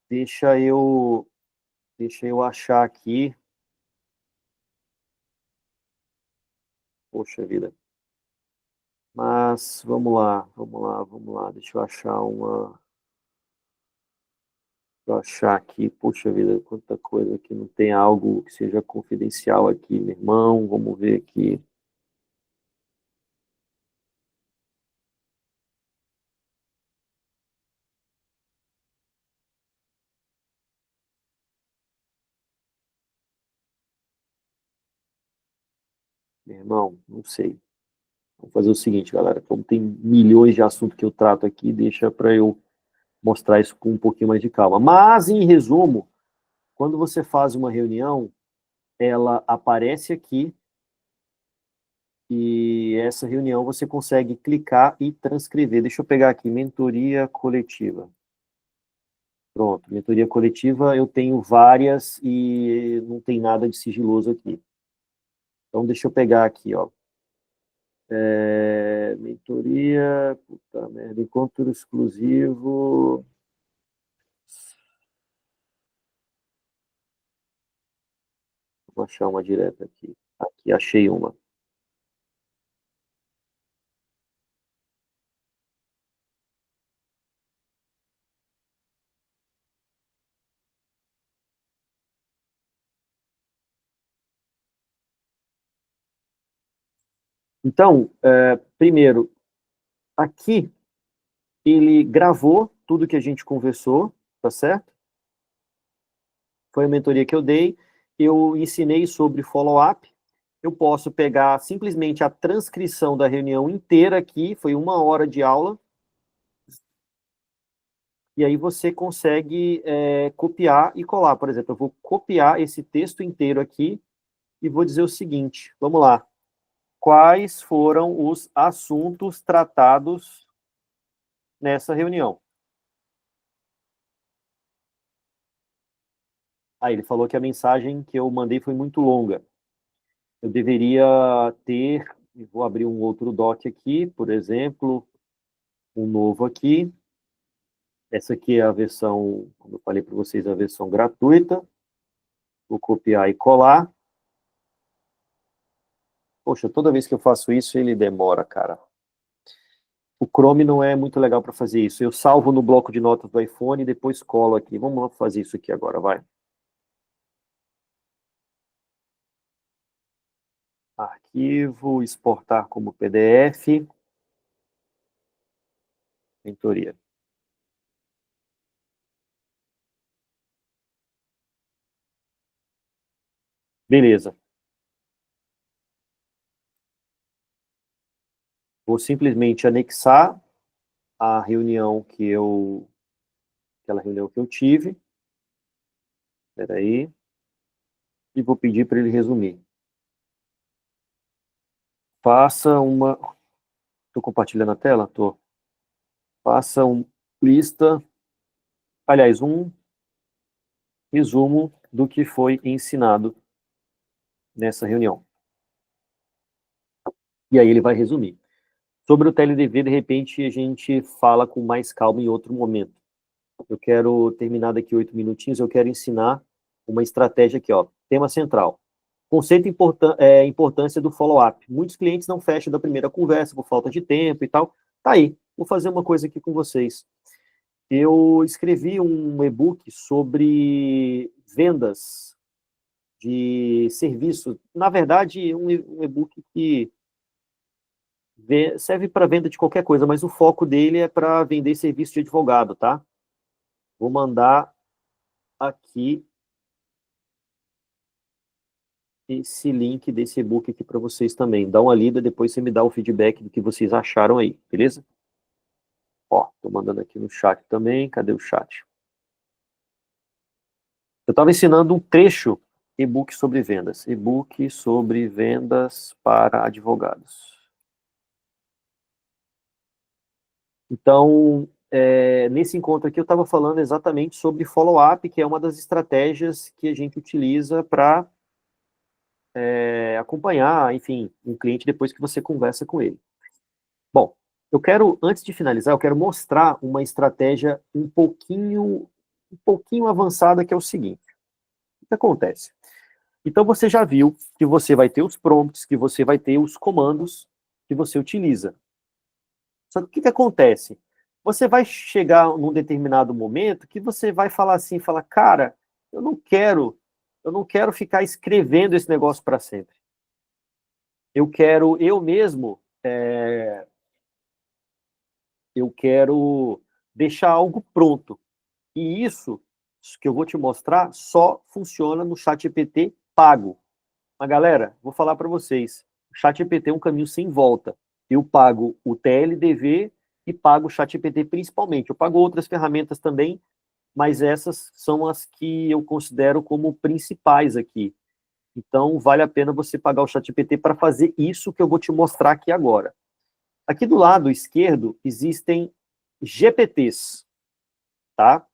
Deixa eu achar aqui. Poxa vida. Mas vamos lá. Deixa eu achar uma. Deixa eu achar aqui. Poxa vida, quanta coisa que não tem algo que seja confidencial aqui, meu irmão. Vamos ver aqui. Meu irmão, não sei. Vamos fazer o seguinte, galera. Como tem milhões de assuntos que eu trato aqui, deixa para eu mostrar isso com um pouquinho mais de calma. Mas, em resumo, quando você faz uma reunião, ela aparece aqui e essa reunião você consegue clicar e transcrever. Deixa eu pegar aqui, mentoria coletiva. Pronto, mentoria coletiva eu tenho várias e não tem nada de sigiloso aqui. Então, deixa eu pegar aqui, ó. Mentoria, puta merda, encontro exclusivo. Vou achar uma direta aqui. Aqui, achei uma. Então, primeiro, aqui ele gravou tudo que a gente conversou, tá certo? Foi a mentoria que eu dei. Eu ensinei sobre follow-up. Eu posso pegar simplesmente a transcrição da reunião inteira aqui, foi 1 hora de aula, e aí você consegue copiar e colar. Por exemplo, eu vou copiar esse texto inteiro aqui e vou dizer o seguinte, vamos lá. Quais foram os assuntos tratados nessa reunião? Aí ele falou que a mensagem que eu mandei foi muito longa. Eu deveria ter, vou abrir um outro doc aqui, por exemplo, um novo aqui. Essa aqui é a versão, como eu falei para vocês, a versão gratuita. Vou copiar e colar. Poxa, toda vez que eu faço isso, ele demora, cara. O Chrome não é muito legal para fazer isso. Eu salvo no bloco de notas do iPhone e depois colo aqui. Vamos lá fazer isso aqui agora, vai. Arquivo, exportar como PDF. Mentoria. Beleza. Vou simplesmente anexar a reunião que eu aquela reunião que eu tive. Espera aí. E vou pedir para ele resumir. Faça uma... Estou compartilhando a tela? Estou. Faça uma lista... Aliás, um resumo do que foi ensinado nessa reunião. E aí ele vai resumir. Sobre o TLDV, de repente, a gente fala com mais calma em outro momento. Eu quero terminar daqui 8 minutinhos, eu quero ensinar uma estratégia aqui, ó. Tema central. Conceito importância do follow-up. Muitos clientes não fecham da primeira conversa por falta de tempo e tal. Tá aí, vou fazer uma coisa aqui com vocês. Eu escrevi um e-book sobre vendas de serviço. Na verdade, um e-book que serve para venda de qualquer coisa, mas o foco dele é para vender serviço de advogado, tá? Vou mandar aqui esse link desse e-book aqui para vocês também. Dá uma lida, depois você me dá o feedback do que vocês acharam aí, beleza? Ó, tô mandando aqui no chat também. Cadê o chat? Eu estava ensinando um trecho, e-book sobre vendas. E-book sobre vendas para advogados. Então, nesse encontro aqui eu estava falando exatamente sobre follow-up, que é uma das estratégias que a gente utiliza para acompanhar, enfim, um cliente depois que você conversa com ele. Bom, eu quero, antes de finalizar, eu quero mostrar uma estratégia um pouquinho avançada, que é o seguinte. O que acontece? Então, você já viu que você vai ter os prompts, que você vai ter os comandos que você utiliza. Só que o que acontece? Você vai chegar num determinado momento que você vai falar assim, cara, eu não quero ficar escrevendo esse negócio para sempre. Eu quero, eu mesmo, eu quero deixar algo pronto. E isso que eu vou te mostrar só funciona no ChatGPT pago. Mas, galera, vou falar para vocês, o ChatGPT é um caminho sem volta. Eu pago o TLDV e pago o ChatGPT principalmente. Eu pago outras ferramentas também, mas essas são as que eu considero como principais aqui. Então, vale a pena você pagar o ChatGPT para fazer isso que eu vou te mostrar aqui agora. Aqui do lado esquerdo existem GPTs, tá?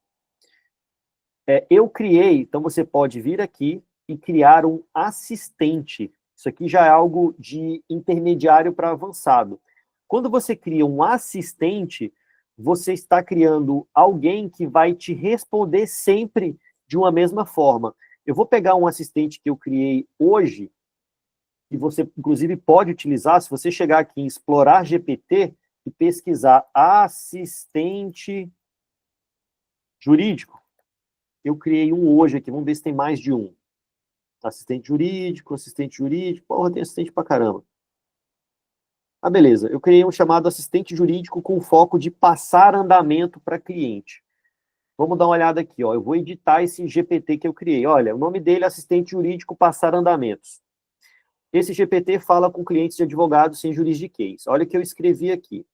Eu criei, então você pode vir aqui e criar um assistente. Isso aqui já é algo de intermediário para avançado. Quando você cria um assistente, você está criando alguém que vai te responder sempre de uma mesma forma. Eu vou pegar um assistente que eu criei hoje, e você, inclusive, pode utilizar, se você chegar aqui em Explorar GPT e pesquisar assistente jurídico, eu criei um hoje aqui, vamos ver se tem mais de um. Assistente jurídico, porra, tem assistente pra caramba. Ah, beleza, eu criei um chamado assistente jurídico com foco de passar andamento para cliente. Vamos dar uma olhada aqui, ó. Eu vou editar esse GPT que eu criei. Olha, o nome dele é assistente jurídico passar andamentos. Esse GPT fala com clientes de advogados sem juridiquês. Olha o que eu escrevi aqui.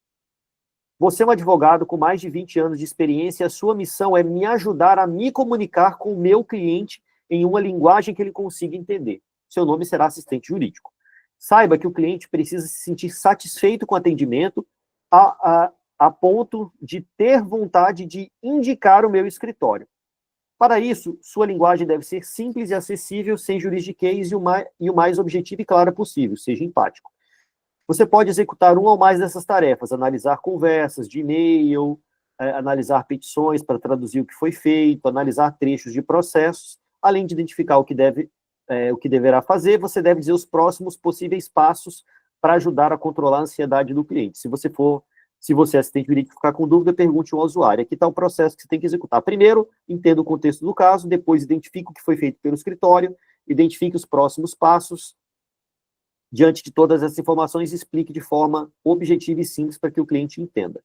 Você é um advogado com mais de 20 anos de experiência e a sua missão é me ajudar a me comunicar com o meu cliente em uma linguagem que ele consiga entender. Seu nome será assistente jurídico. Saiba que o cliente precisa se sentir satisfeito com o atendimento a ponto de ter vontade de indicar o meu escritório. Para isso, sua linguagem deve ser simples e acessível, sem juridiquês e o mais objetiva e clara possível, seja empático. Você pode executar uma ou mais dessas tarefas, analisar conversas de e-mail, analisar petições para traduzir o que foi feito, analisar trechos de processos, além de identificar o que deverá fazer, você deve dizer os próximos possíveis passos para ajudar a controlar a ansiedade do cliente. Se você, assistente jurídico, ficar com dúvida, pergunte ao usuário. Aqui está o processo que você tem que executar. Primeiro, entenda o contexto do caso, depois identifique o que foi feito pelo escritório, identifique os próximos passos. Diante de todas essas informações, explique de forma objetiva e simples para que o cliente entenda.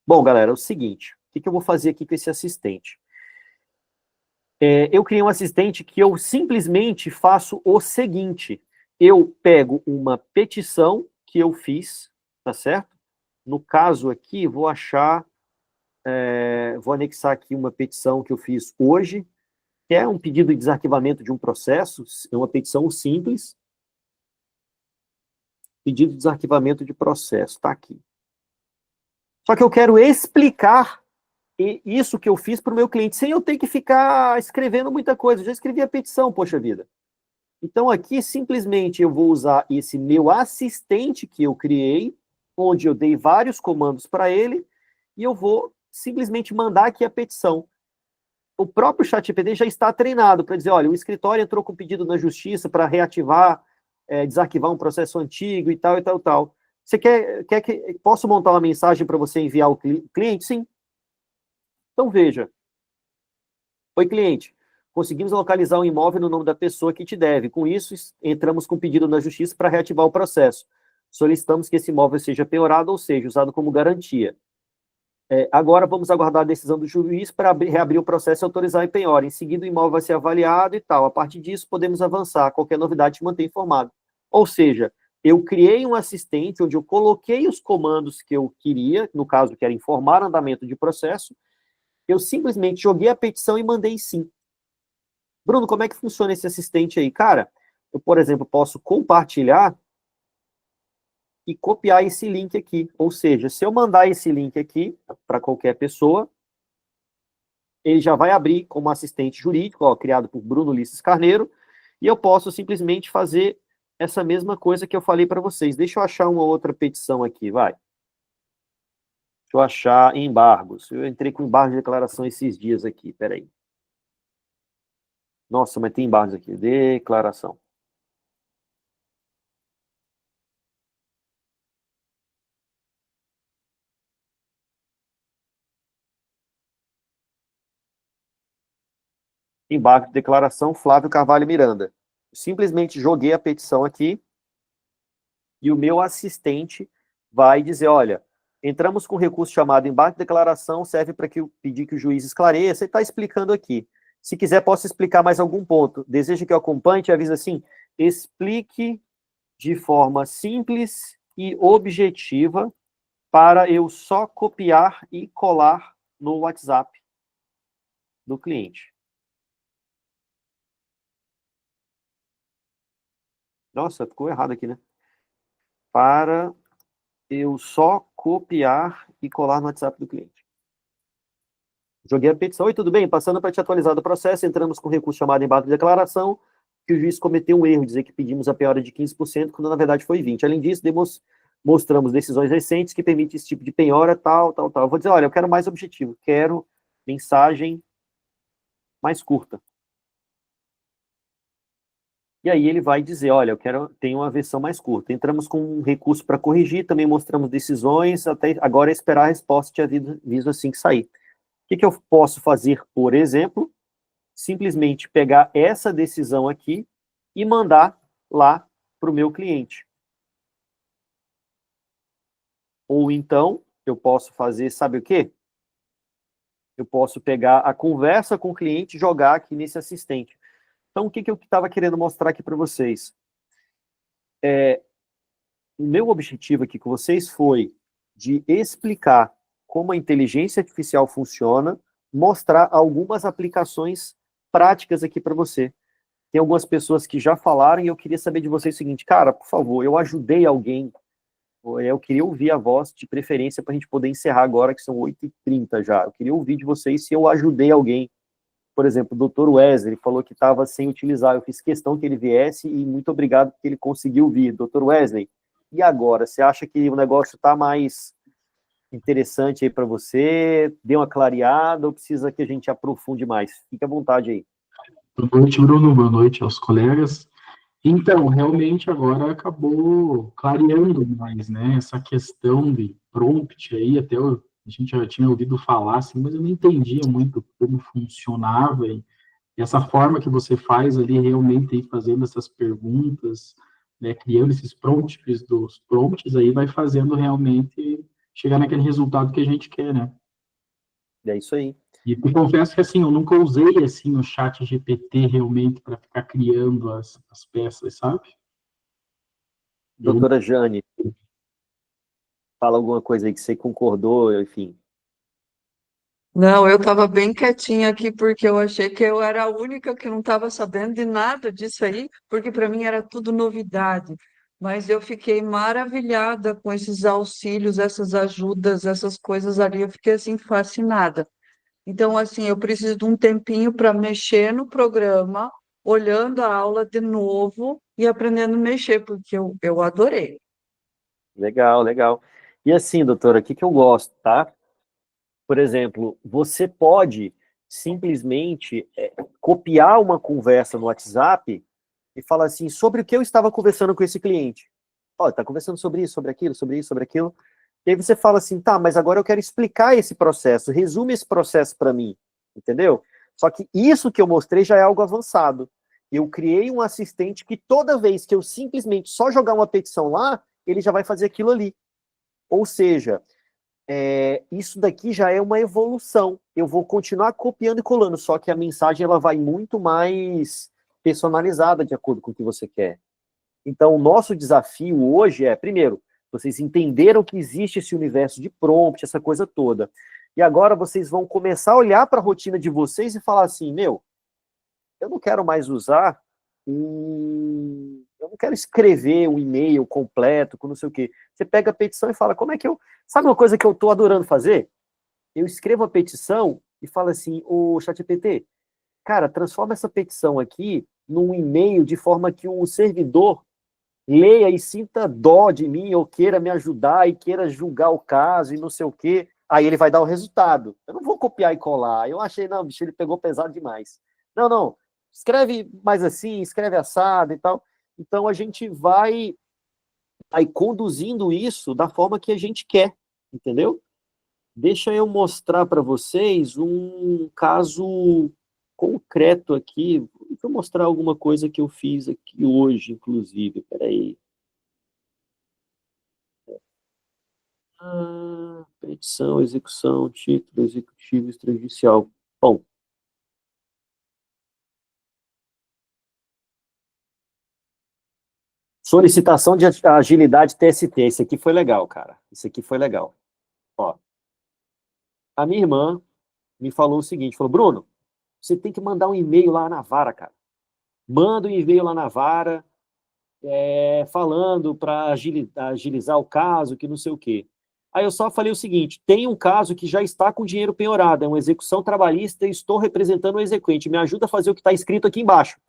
Bom, galera, é o seguinte, o que eu vou fazer aqui com esse assistente? Eu criei um assistente que eu simplesmente faço o seguinte, eu pego uma petição que eu fiz, tá certo? No caso aqui, vou achar vou anexar aqui uma petição que eu fiz hoje, que é um pedido de desarquivamento de um processo, é uma petição simples, pedido de desarquivamento de processo, está aqui. Só que eu quero explicar isso que eu fiz para o meu cliente, sem eu ter que ficar escrevendo muita coisa. Eu já escrevi a petição, poxa vida. Então, aqui, simplesmente, eu vou usar esse meu assistente que eu criei, onde eu dei vários comandos para ele, e eu vou simplesmente mandar aqui a petição. O próprio ChatGPT já está treinado para dizer, olha, o escritório entrou com pedido na justiça para reativar, desarquivar um processo antigo e tal, e tal, e tal. Você quer que... Posso montar uma mensagem para você enviar ao cliente? Sim. Então, veja. Oi, cliente. Conseguimos localizar um imóvel no nome da pessoa que te deve. Com isso, entramos com pedido na justiça para reativar o processo. Solicitamos que esse imóvel seja penhorado, ou seja, usado como garantia. Agora vamos aguardar a decisão do juiz para reabrir o processo e autorizar a penhora. Em seguida, o imóvel vai ser avaliado e tal. A partir disso, podemos avançar. Qualquer novidade, te manter informado. Ou seja, eu criei um assistente onde eu coloquei os comandos que eu queria, no caso, que era informar o andamento de processo. Eu simplesmente joguei a petição e mandei sim. Bruno, como é que funciona esse assistente aí? Cara, eu, por exemplo, posso compartilhar e copiar esse link aqui. Ou seja, se eu mandar esse link aqui para qualquer pessoa, ele já vai abrir como assistente jurídico, ó, criado por Bruno Ulisses Carneiro, e eu posso simplesmente fazer essa mesma coisa que eu falei para vocês. Deixa eu achar uma outra petição aqui, vai. Deixa eu achar embargos. Eu entrei com embargo de declaração esses dias aqui, peraí. Nossa, mas tem embargos aqui. Declaração. Embargo de declaração, Flávio Carvalho Miranda. Simplesmente joguei a petição aqui e o meu assistente vai dizer, olha, entramos com um recurso chamado embargo de declaração, serve para pedir que o juiz esclareça, e está explicando aqui. Se quiser, posso explicar mais algum ponto. Deseja que eu acompanhe, te avisa assim, explique de forma simples e objetiva para eu só copiar e colar no WhatsApp do cliente. Nossa, ficou errado aqui, né? Para eu só copiar e colar no WhatsApp do cliente. Joguei a petição. Oi, tudo bem? Passando para te atualizar do processo, entramos com um recurso chamado embargo de declaração, que o juiz cometeu um erro, dizer que pedimos a penhora de 15%, quando na verdade foi 20%. Além disso, mostramos decisões recentes que permitem esse tipo de penhora, tal, tal, tal. Eu vou dizer, olha, eu quero mais objetivo, quero mensagem mais curta. E aí ele vai dizer, olha, tenho uma versão mais curta. Entramos com um recurso para corrigir, também mostramos decisões, até agora é esperar a resposta de aviso assim que sair. O que eu posso fazer, por exemplo? Simplesmente pegar essa decisão aqui e mandar lá para o meu cliente. Ou então, eu posso fazer, sabe o quê? Eu posso pegar a conversa com o cliente e jogar aqui nesse assistente. Então, o que eu estava querendo mostrar aqui para vocês? O meu objetivo aqui com vocês foi de explicar como a inteligência artificial funciona, mostrar algumas aplicações práticas aqui para você. Tem algumas pessoas que já falaram e eu queria saber de vocês o seguinte, cara, por favor, eu ajudei alguém, eu queria ouvir a voz de preferência para a gente poder encerrar agora, que são 8h30 já. Eu queria ouvir de vocês se eu ajudei alguém. Por exemplo, o Dr. Wesley falou que estava sem utilizar, eu fiz questão que ele viesse e muito obrigado porque ele conseguiu vir. Dr. Wesley, e agora? Você acha que o negócio está mais interessante aí para você? Deu uma clareada ou precisa que a gente aprofunde mais? Fique à vontade aí. Boa noite, Bruno. Boa noite aos colegas. Então, realmente agora acabou clareando mais, né? Essa questão de prompt aí, a gente já tinha ouvido falar, assim, mas eu não entendia muito como funcionava e essa forma que você faz ali realmente aí fazendo essas perguntas, né, criando esses prompts dos prompts aí vai fazendo realmente chegar naquele resultado que a gente quer, né? É isso aí. E eu confesso que, assim, eu nunca usei, assim, o chat GPT realmente para ficar criando as peças, sabe? Doutora Jane, fala alguma coisa aí que você concordou, enfim. Não, eu estava bem quietinha aqui porque eu achei que eu era a única que não estava sabendo de nada disso aí, porque para mim era tudo novidade. Mas eu fiquei maravilhada com esses auxílios, essas ajudas, essas coisas ali. Eu fiquei assim fascinada. Então, assim, eu preciso de um tempinho para mexer no programa, olhando a aula de novo e aprendendo a mexer, porque eu adorei. Legal, legal. E assim, doutora, o que que eu gosto, tá? Por exemplo, você pode simplesmente copiar uma conversa no WhatsApp e falar assim, sobre o que eu estava conversando com esse cliente. Ó, tá conversando sobre isso, sobre aquilo, sobre isso, sobre aquilo. E aí você fala assim, tá, mas agora eu quero explicar esse processo, resume esse processo para mim, entendeu? Só que isso que eu mostrei já é algo avançado. Eu criei um assistente que toda vez que eu simplesmente só jogar uma petição lá, ele já vai fazer aquilo ali. Ou seja, isso daqui já é uma evolução. Eu vou continuar copiando e colando, só que a mensagem ela vai muito mais personalizada de acordo com o que você quer. Então, o nosso desafio hoje é, primeiro, vocês entenderam que existe esse universo de prompt, essa coisa toda. E agora vocês vão começar a olhar para a rotina de vocês e falar assim, meu, eu não quero mais usar eu não quero escrever um e-mail completo com não sei o quê. Você pega a petição e fala, como é que eu... Sabe uma coisa que eu estou adorando fazer? Eu escrevo a petição e falo assim, ô ChatGPT, cara, transforma essa petição aqui num e-mail de forma que o servidor leia e sinta dó de mim, ou queira me ajudar e queira julgar o caso e não sei o quê. Aí ele vai dar o resultado. Eu não vou copiar e colar. Eu achei, não, bicho, ele pegou pesado demais. Não, não. Escreve mais assim, escreve assado e tal. Então a gente vai aí conduzindo isso da forma que a gente quer, entendeu? Deixa eu mostrar para vocês um caso concreto aqui. Deixa eu mostrar alguma coisa que eu fiz aqui hoje, inclusive. Peraí. Petição, execução, título, executivo, extrajudicial. Bom, solicitação de agilidade TST. Esse aqui foi legal, cara. Esse aqui foi legal. Ó, a minha irmã me falou o seguinte, falou, Bruno, você tem que mandar um e-mail lá na vara, cara. Manda um e-mail lá na vara, falando para agilizar o caso, que não sei o quê. Aí eu só falei o seguinte, tem um caso que já está com dinheiro penhorado, é uma execução trabalhista e estou representando o exequente, me ajuda a fazer o que está escrito aqui embaixo.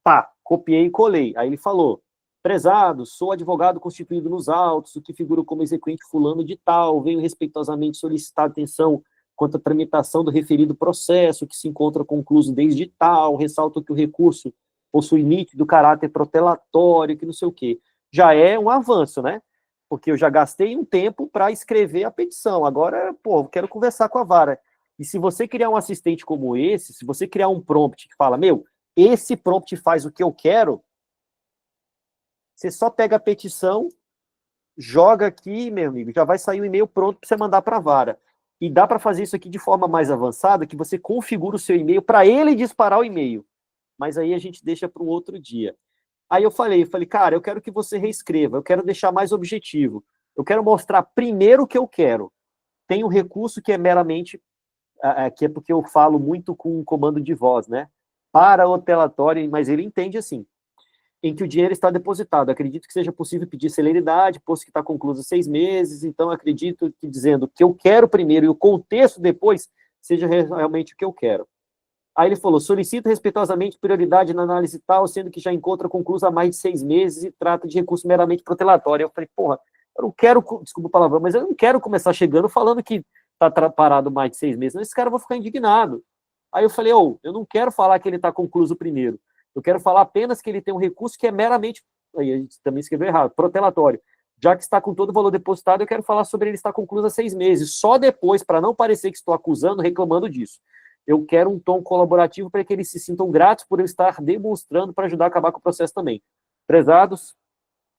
Tá, copiei e colei. Aí ele falou, prezado, sou advogado constituído nos autos, o que figura como exequente fulano de tal, venho respeitosamente solicitar atenção quanto à tramitação do referido processo, que se encontra concluído desde tal, ressalto que o recurso possui nítido caráter protelatório, que não sei o quê. Já é um avanço, né? Porque eu já gastei um tempo para escrever a petição. Agora, pô, eu quero conversar com a vara. E se você criar um assistente como esse, se você criar um prompt que fala, meu, esse prompt faz o que eu quero, você só pega a petição, joga aqui, meu amigo, já vai sair o e-mail pronto para você mandar para a vara. E dá para fazer isso aqui de forma mais avançada, que você configura o seu e-mail para ele disparar o e-mail. Mas aí a gente deixa para um outro dia. Aí eu falei, cara, eu quero que você reescreva, eu quero deixar mais objetivo. Eu quero mostrar primeiro o que eu quero. Tem um recurso que é meramente, que é porque eu falo muito com o comando de voz, né? Para o telatório, mas ele entende assim, em que o dinheiro está depositado. Acredito que seja possível pedir celeridade, posto que está concluído 6 meses, então acredito que dizendo que eu quero primeiro e o contexto depois seja realmente o que eu quero. Aí ele falou, solicito respeitosamente prioridade na análise tal, sendo que já encontra conclusa há mais de 6 meses e trata de recurso meramente protelatório. Eu falei, porra, eu não quero, desculpa o palavrão, mas eu não quero começar chegando falando que está parado mais de 6 meses, esse cara vai ficar indignado. Aí eu falei, eu não quero falar que ele está concluído primeiro, eu quero falar apenas que ele tem um recurso que é meramente, aí a gente também escreveu errado, protelatório. Já que está com todo o valor depositado, eu quero falar sobre ele estar concluído há 6 meses, só depois, para não parecer que estou acusando, reclamando disso. Eu quero um tom colaborativo para que eles se sintam gratos por eu estar demonstrando para ajudar a acabar com o processo também. Prezados,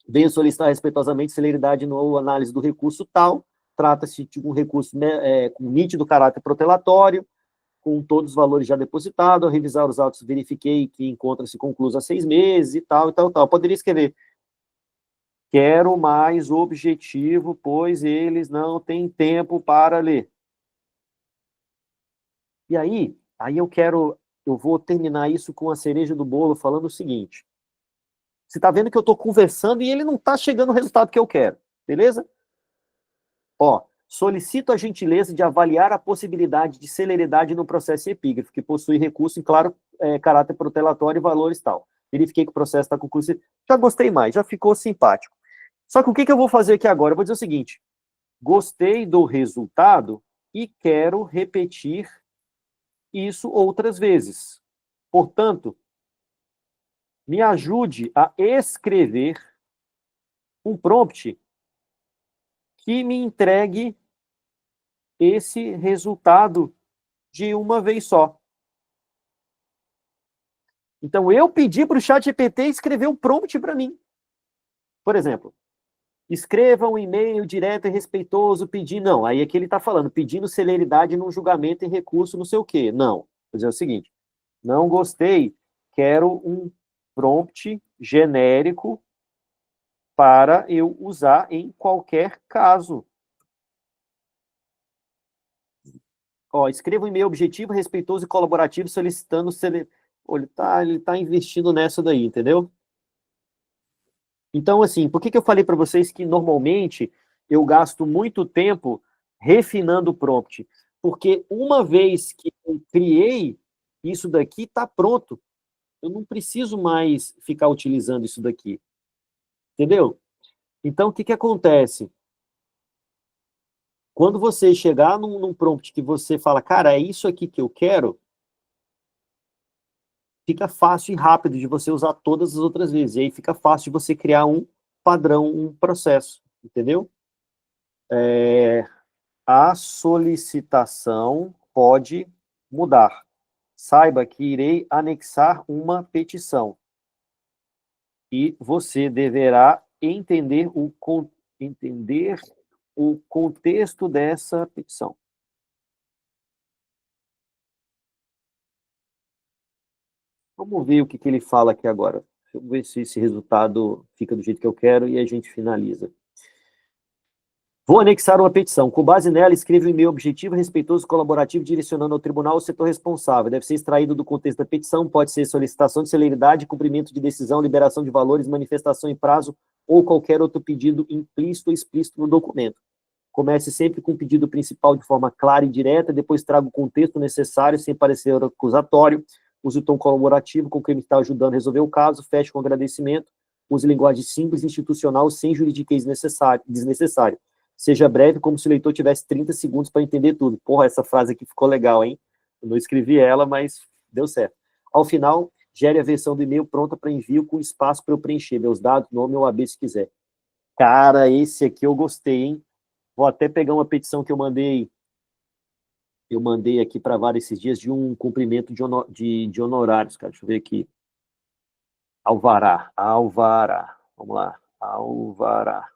venho solicitar respeitosamente celeridade na análise do recurso tal, trata-se de um recurso com nítido caráter protelatório, com todos os valores já depositados, ao revisar os autos, verifiquei que encontra-se concluído há 6 meses e tal, e tal, tal. Poderia escrever, quero mais objetivo, pois eles não têm tempo para ler. E aí eu vou terminar isso com a cereja do bolo falando o seguinte. Você está vendo que eu estou conversando e ele não está chegando no resultado que eu quero, beleza? Ó, solicito a gentileza de avaliar a possibilidade de celeridade no processo epígrafe, que possui recurso em claro caráter protelatório e valores tal. Verifiquei que o processo está concluído. Já gostei mais, já ficou simpático. Só que o que eu vou fazer aqui agora? Eu vou dizer o seguinte, gostei do resultado e quero repetir isso outras vezes. Portanto, me ajude a escrever um prompt que me entregue esse resultado de uma vez só. Então, eu pedi para o ChatGPT escrever um prompt para mim. Por exemplo, escreva um e-mail direto e respeitoso pedindo... Não, aí aqui ele está falando, pedindo celeridade num julgamento em recurso, não sei o quê. Não, vou dizer o seguinte, não gostei, quero um prompt genérico para eu usar em qualquer caso. Ó, escreva um e-mail objetivo, respeitoso e colaborativo solicitando... Ele tá investindo nessa daí, entendeu? Então, assim, por que eu falei para vocês que normalmente eu gasto muito tempo refinando o prompt? Porque uma vez que eu criei, isso daqui está pronto. Eu não preciso mais ficar utilizando isso daqui. Entendeu? Então, o que acontece? Quando você chegar num prompt que você fala, cara, é isso aqui que eu quero, fica fácil e rápido de você usar todas as outras vezes. E aí fica fácil de você criar um padrão, um processo, entendeu? A solicitação pode mudar. Saiba que irei anexar uma petição. E você deverá entender o contexto dessa petição. Vamos ver o que ele fala aqui agora. Deixa eu ver se esse resultado fica do jeito que eu quero e a gente finaliza. Vou anexar uma petição. Com base nela, escreva um e-mail objetivo, respeitoso, colaborativo, direcionando ao tribunal o setor responsável. Deve ser extraído do contexto da petição, pode ser solicitação de celeridade, cumprimento de decisão, liberação de valores, manifestação em prazo ou qualquer outro pedido implícito ou explícito no documento. Comece sempre com o pedido principal de forma clara e direta, depois traga o contexto necessário, sem parecer acusatório, use o tom colaborativo com quem está ajudando a resolver o caso, feche com agradecimento, use linguagem simples, institucional, sem juridiquês desnecessário. Seja breve, como se o leitor tivesse 30 segundos para entender tudo. Porra, essa frase aqui ficou legal, hein? Eu não escrevi ela, mas deu certo. Ao final, gere a versão do e-mail pronta para envio com espaço para eu preencher meus dados, nome ou AB se quiser. Cara, esse aqui eu gostei, hein? Vou até pegar uma petição que eu mandei aqui para vários esses dias de um cumprimento de honorários, cara. Deixa eu ver aqui. Alvará. Vamos lá. Alvará.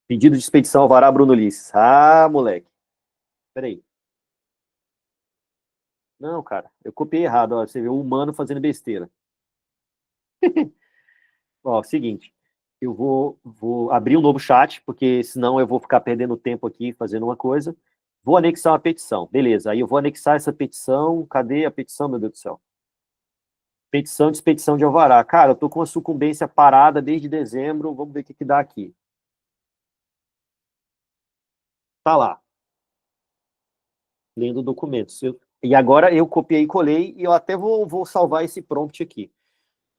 Pedido de expedição Alvará Bruno Ulisses. Ah, moleque. Peraí. Não, cara, eu copiei errado. Ó, você vê o humano fazendo besteira. Ó, seguinte. Eu vou abrir um novo chat, porque senão eu vou ficar perdendo tempo aqui fazendo uma coisa. Vou anexar uma petição. Beleza, aí eu vou anexar essa petição. Cadê a petição, meu Deus do céu? Petição de expedição de Alvará. Cara, eu tô com a sucumbência parada desde dezembro. Vamos ver o que dá aqui. Tá lá. Lendo documentos. E agora eu copiei e colei, e eu até vou salvar esse prompt aqui.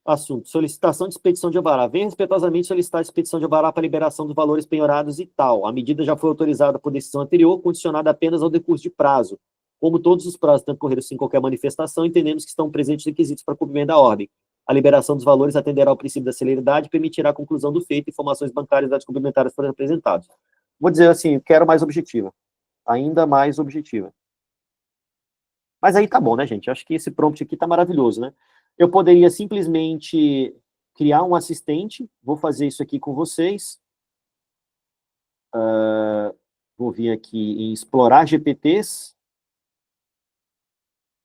Assunto: solicitação de expedição de alvará. Venha respeitosamente solicitar a expedição de alvará para liberação dos valores penhorados e tal. A medida já foi autorizada por decisão anterior, condicionada apenas ao decurso de prazo. Como todos os prazos transcorreram sem qualquer manifestação, entendemos que estão presentes requisitos para cumprimento da ordem. A liberação dos valores atenderá ao princípio da celeridade e permitirá a conclusão do feito, informações bancárias e dados complementares foram apresentados. Vou dizer assim, quero mais objetiva. Ainda mais objetiva. Mas aí tá bom, né, gente? Acho que esse prompt aqui tá maravilhoso, né? Eu poderia simplesmente criar um assistente, vou fazer isso aqui com vocês. Vou vir aqui em explorar GPTs.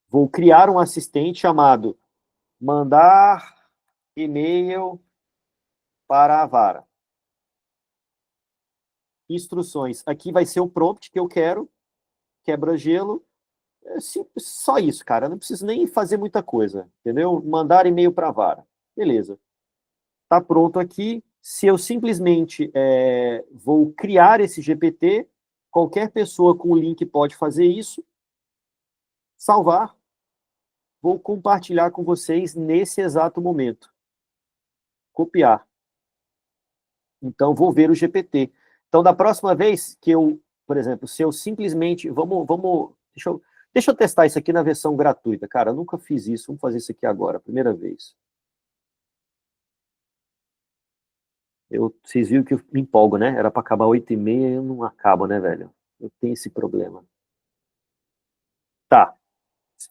Vou criar um assistente chamado mandar e-mail para a vara. Instruções. Aqui vai ser o prompt que eu quero, quebra-gelo. Só isso, cara. Eu não preciso nem fazer muita coisa, entendeu? Mandar e-mail para a vara. Beleza. Tá pronto aqui. Se eu simplesmente vou criar esse GPT, qualquer pessoa com o link pode fazer isso, salvar, vou compartilhar com vocês nesse exato momento. Copiar. Então, vou ver o GPT. Então, da próxima vez que eu, por exemplo, se eu simplesmente, deixa eu testar isso aqui na versão gratuita. Cara, eu nunca fiz isso, vamos fazer isso aqui agora, primeira vez. Vocês viram que eu me empolgo, né? Era para acabar 8h30 e eu não acabo, né, velho? Eu tenho esse problema. Tá.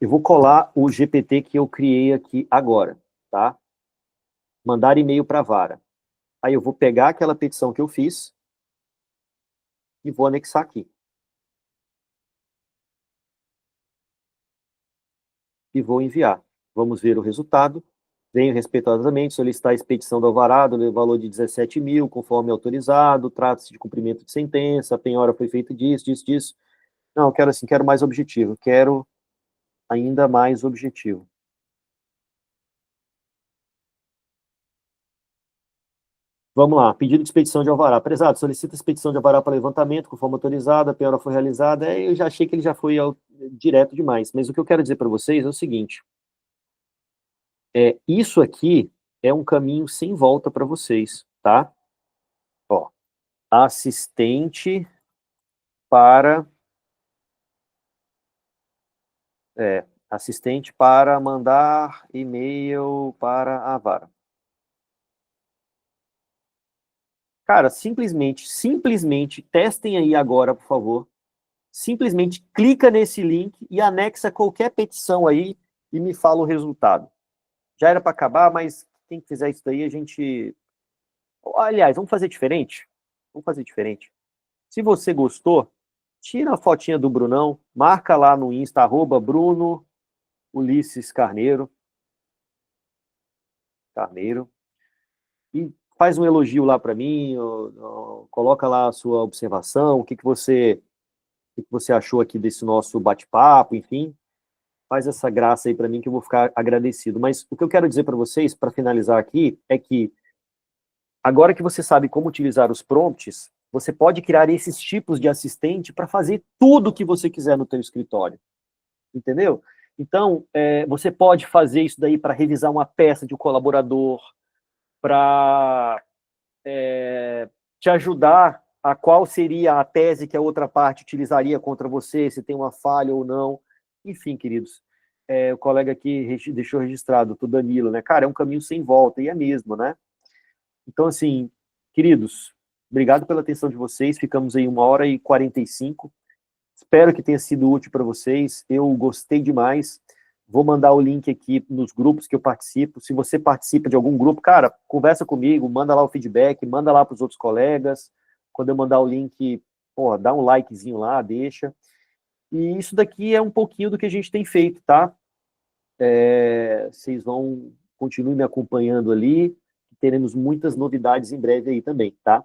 Eu vou colar o GPT que eu criei aqui agora, tá? Mandar e-mail para a vara. Aí eu vou pegar aquela petição que eu fiz e vou anexar aqui. E vou enviar. Vamos ver o resultado. Venho respeitosamente solicitar a expedição do alvará no valor de 17 mil, conforme autorizado, trata-se de cumprimento de sentença, a penhora foi feita disso. Não, quero assim, quero mais objetivo, quero ainda mais objetivo. Vamos lá, pedido de expedição de alvará. Prezado, solicita a expedição de alvará para levantamento, conforme autorizado, a penhora foi realizada. Eu já achei que ele já foi direto demais, mas o que eu quero dizer para vocês é o seguinte, isso aqui é um caminho sem volta para vocês, tá? Ó, assistente para mandar e-mail para a vara. Cara, simplesmente testem aí agora, por favor. Simplesmente clica nesse link e anexa qualquer petição aí e me fala o resultado. Já era para acabar, mas quem fizer isso daí, a gente... Aliás, vamos fazer diferente? Vamos fazer diferente. Se você gostou, tira a fotinha do Brunão, marca lá no Insta, @Bruno Ulisses Carneiro, e faz um elogio lá para mim, coloca lá a sua observação, o que você achou aqui desse nosso bate-papo, enfim, faz essa graça aí para mim que eu vou ficar agradecido. Mas o que eu quero dizer para vocês, para finalizar aqui, é que agora que você sabe como utilizar os prompts, você pode criar esses tipos de assistente para fazer tudo o que você quiser no teu escritório, entendeu? Então, você pode fazer isso daí para revisar uma peça de um colaborador, para te ajudar a qual seria a tese que a outra parte utilizaria contra você, se tem uma falha ou não. Enfim, queridos, o colega aqui deixou registrado, o Danilo, né? Cara, é um caminho sem volta, e é mesmo, né? Então, assim, queridos, obrigado pela atenção de vocês, ficamos aí 1h45, espero que tenha sido útil para vocês, eu gostei demais. Vou mandar o link aqui nos grupos que eu participo. Se você participa de algum grupo, cara, conversa comigo, manda lá o feedback, manda lá para os outros colegas. Quando eu mandar o link, dá um likezinho lá, deixa. E isso daqui é um pouquinho do que a gente tem feito, tá? Vocês continuem me acompanhando ali. Teremos muitas novidades em breve aí também, tá?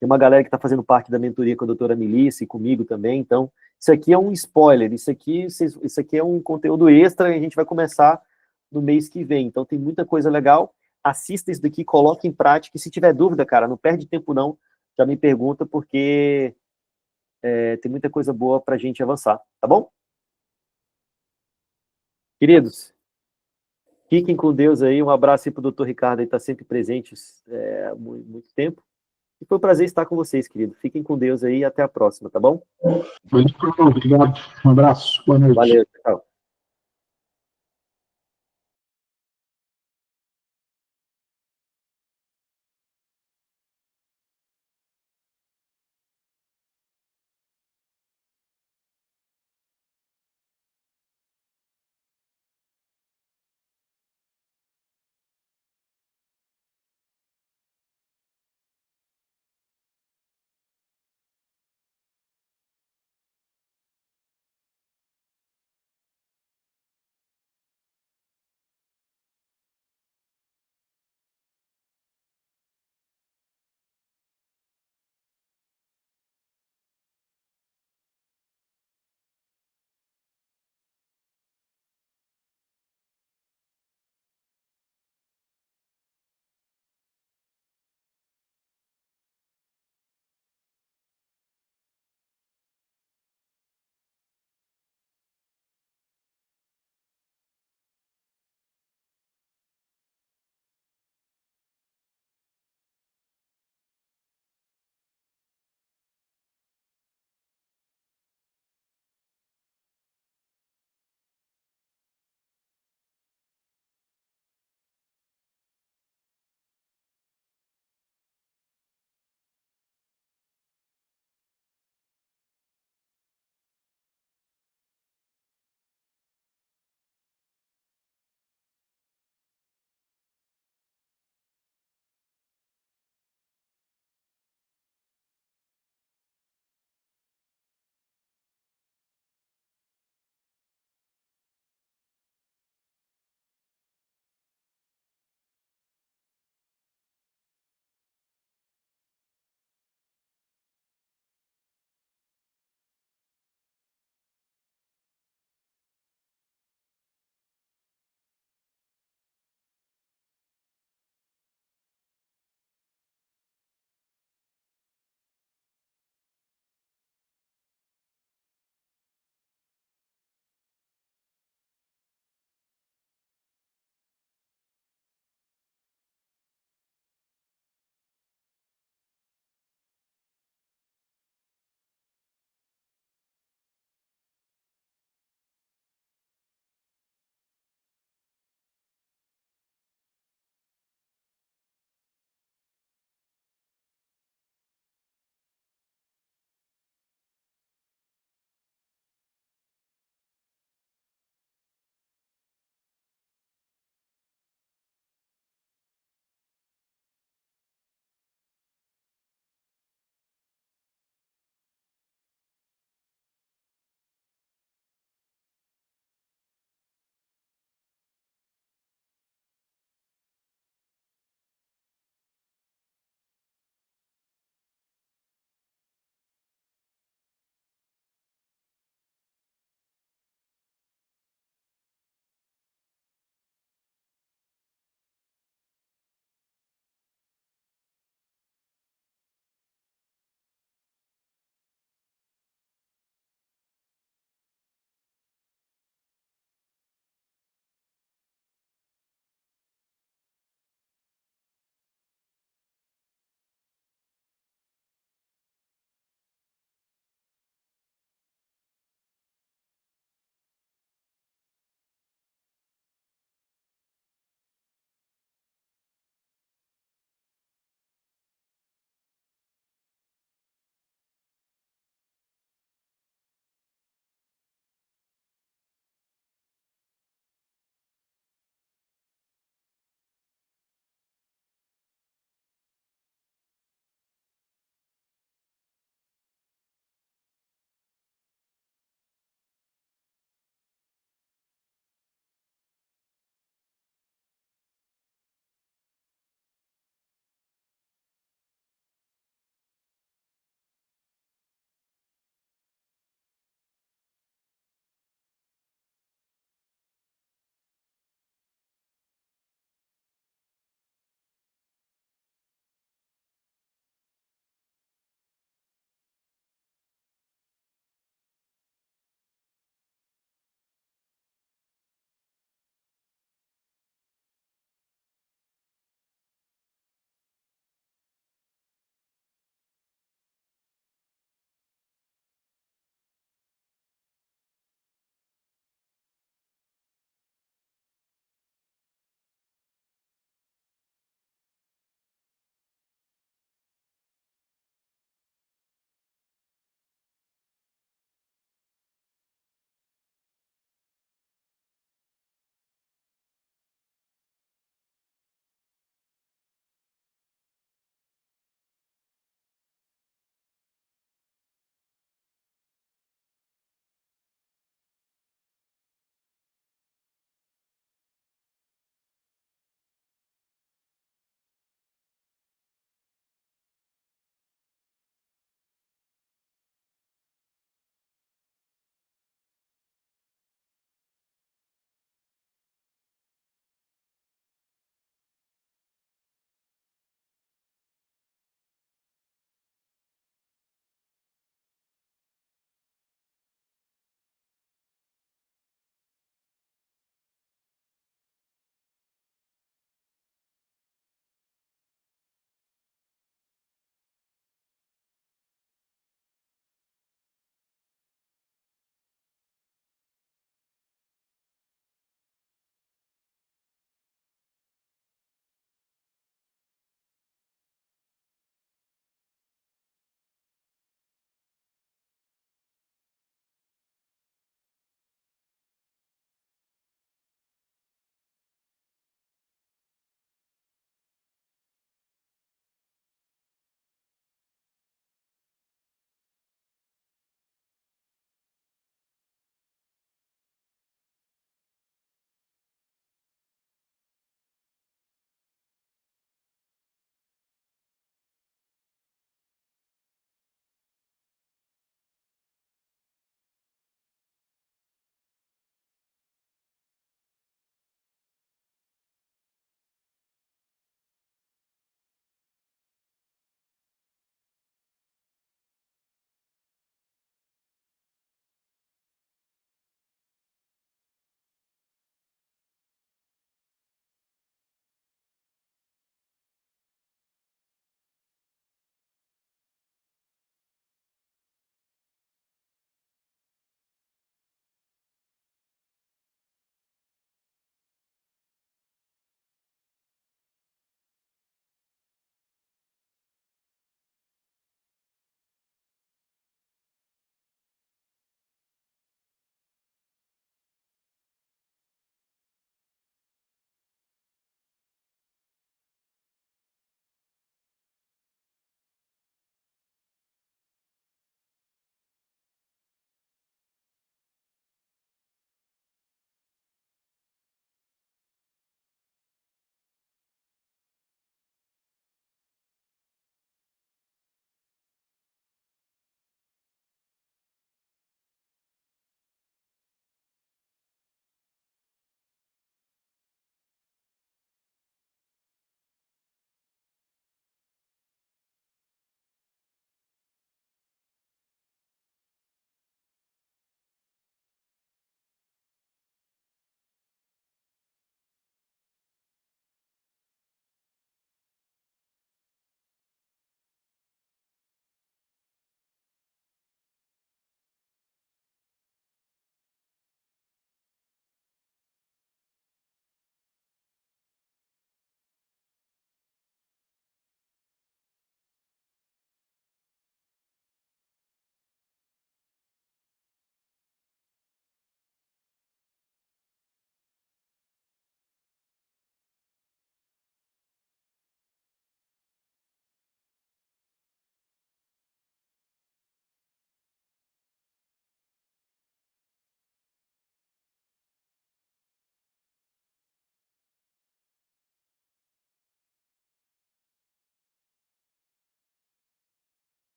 Tem uma galera que está fazendo parte da mentoria com a doutora Melissa e comigo também, então... Isso aqui é um spoiler, isso aqui é um conteúdo extra e a gente vai começar no mês que vem. Então tem muita coisa legal. Assista isso daqui, coloque em prática. E se tiver dúvida, cara, não perde tempo não. Já me pergunta, porque tem muita coisa boa pra gente avançar, tá bom? Queridos, fiquem com Deus aí. Um abraço aí pro Dr. Ricardo, aí tá sempre presente há muito tempo. E foi um prazer estar com vocês, querido. Fiquem com Deus aí e até a próxima, tá bom? Obrigado. Um abraço. Boa noite. Valeu.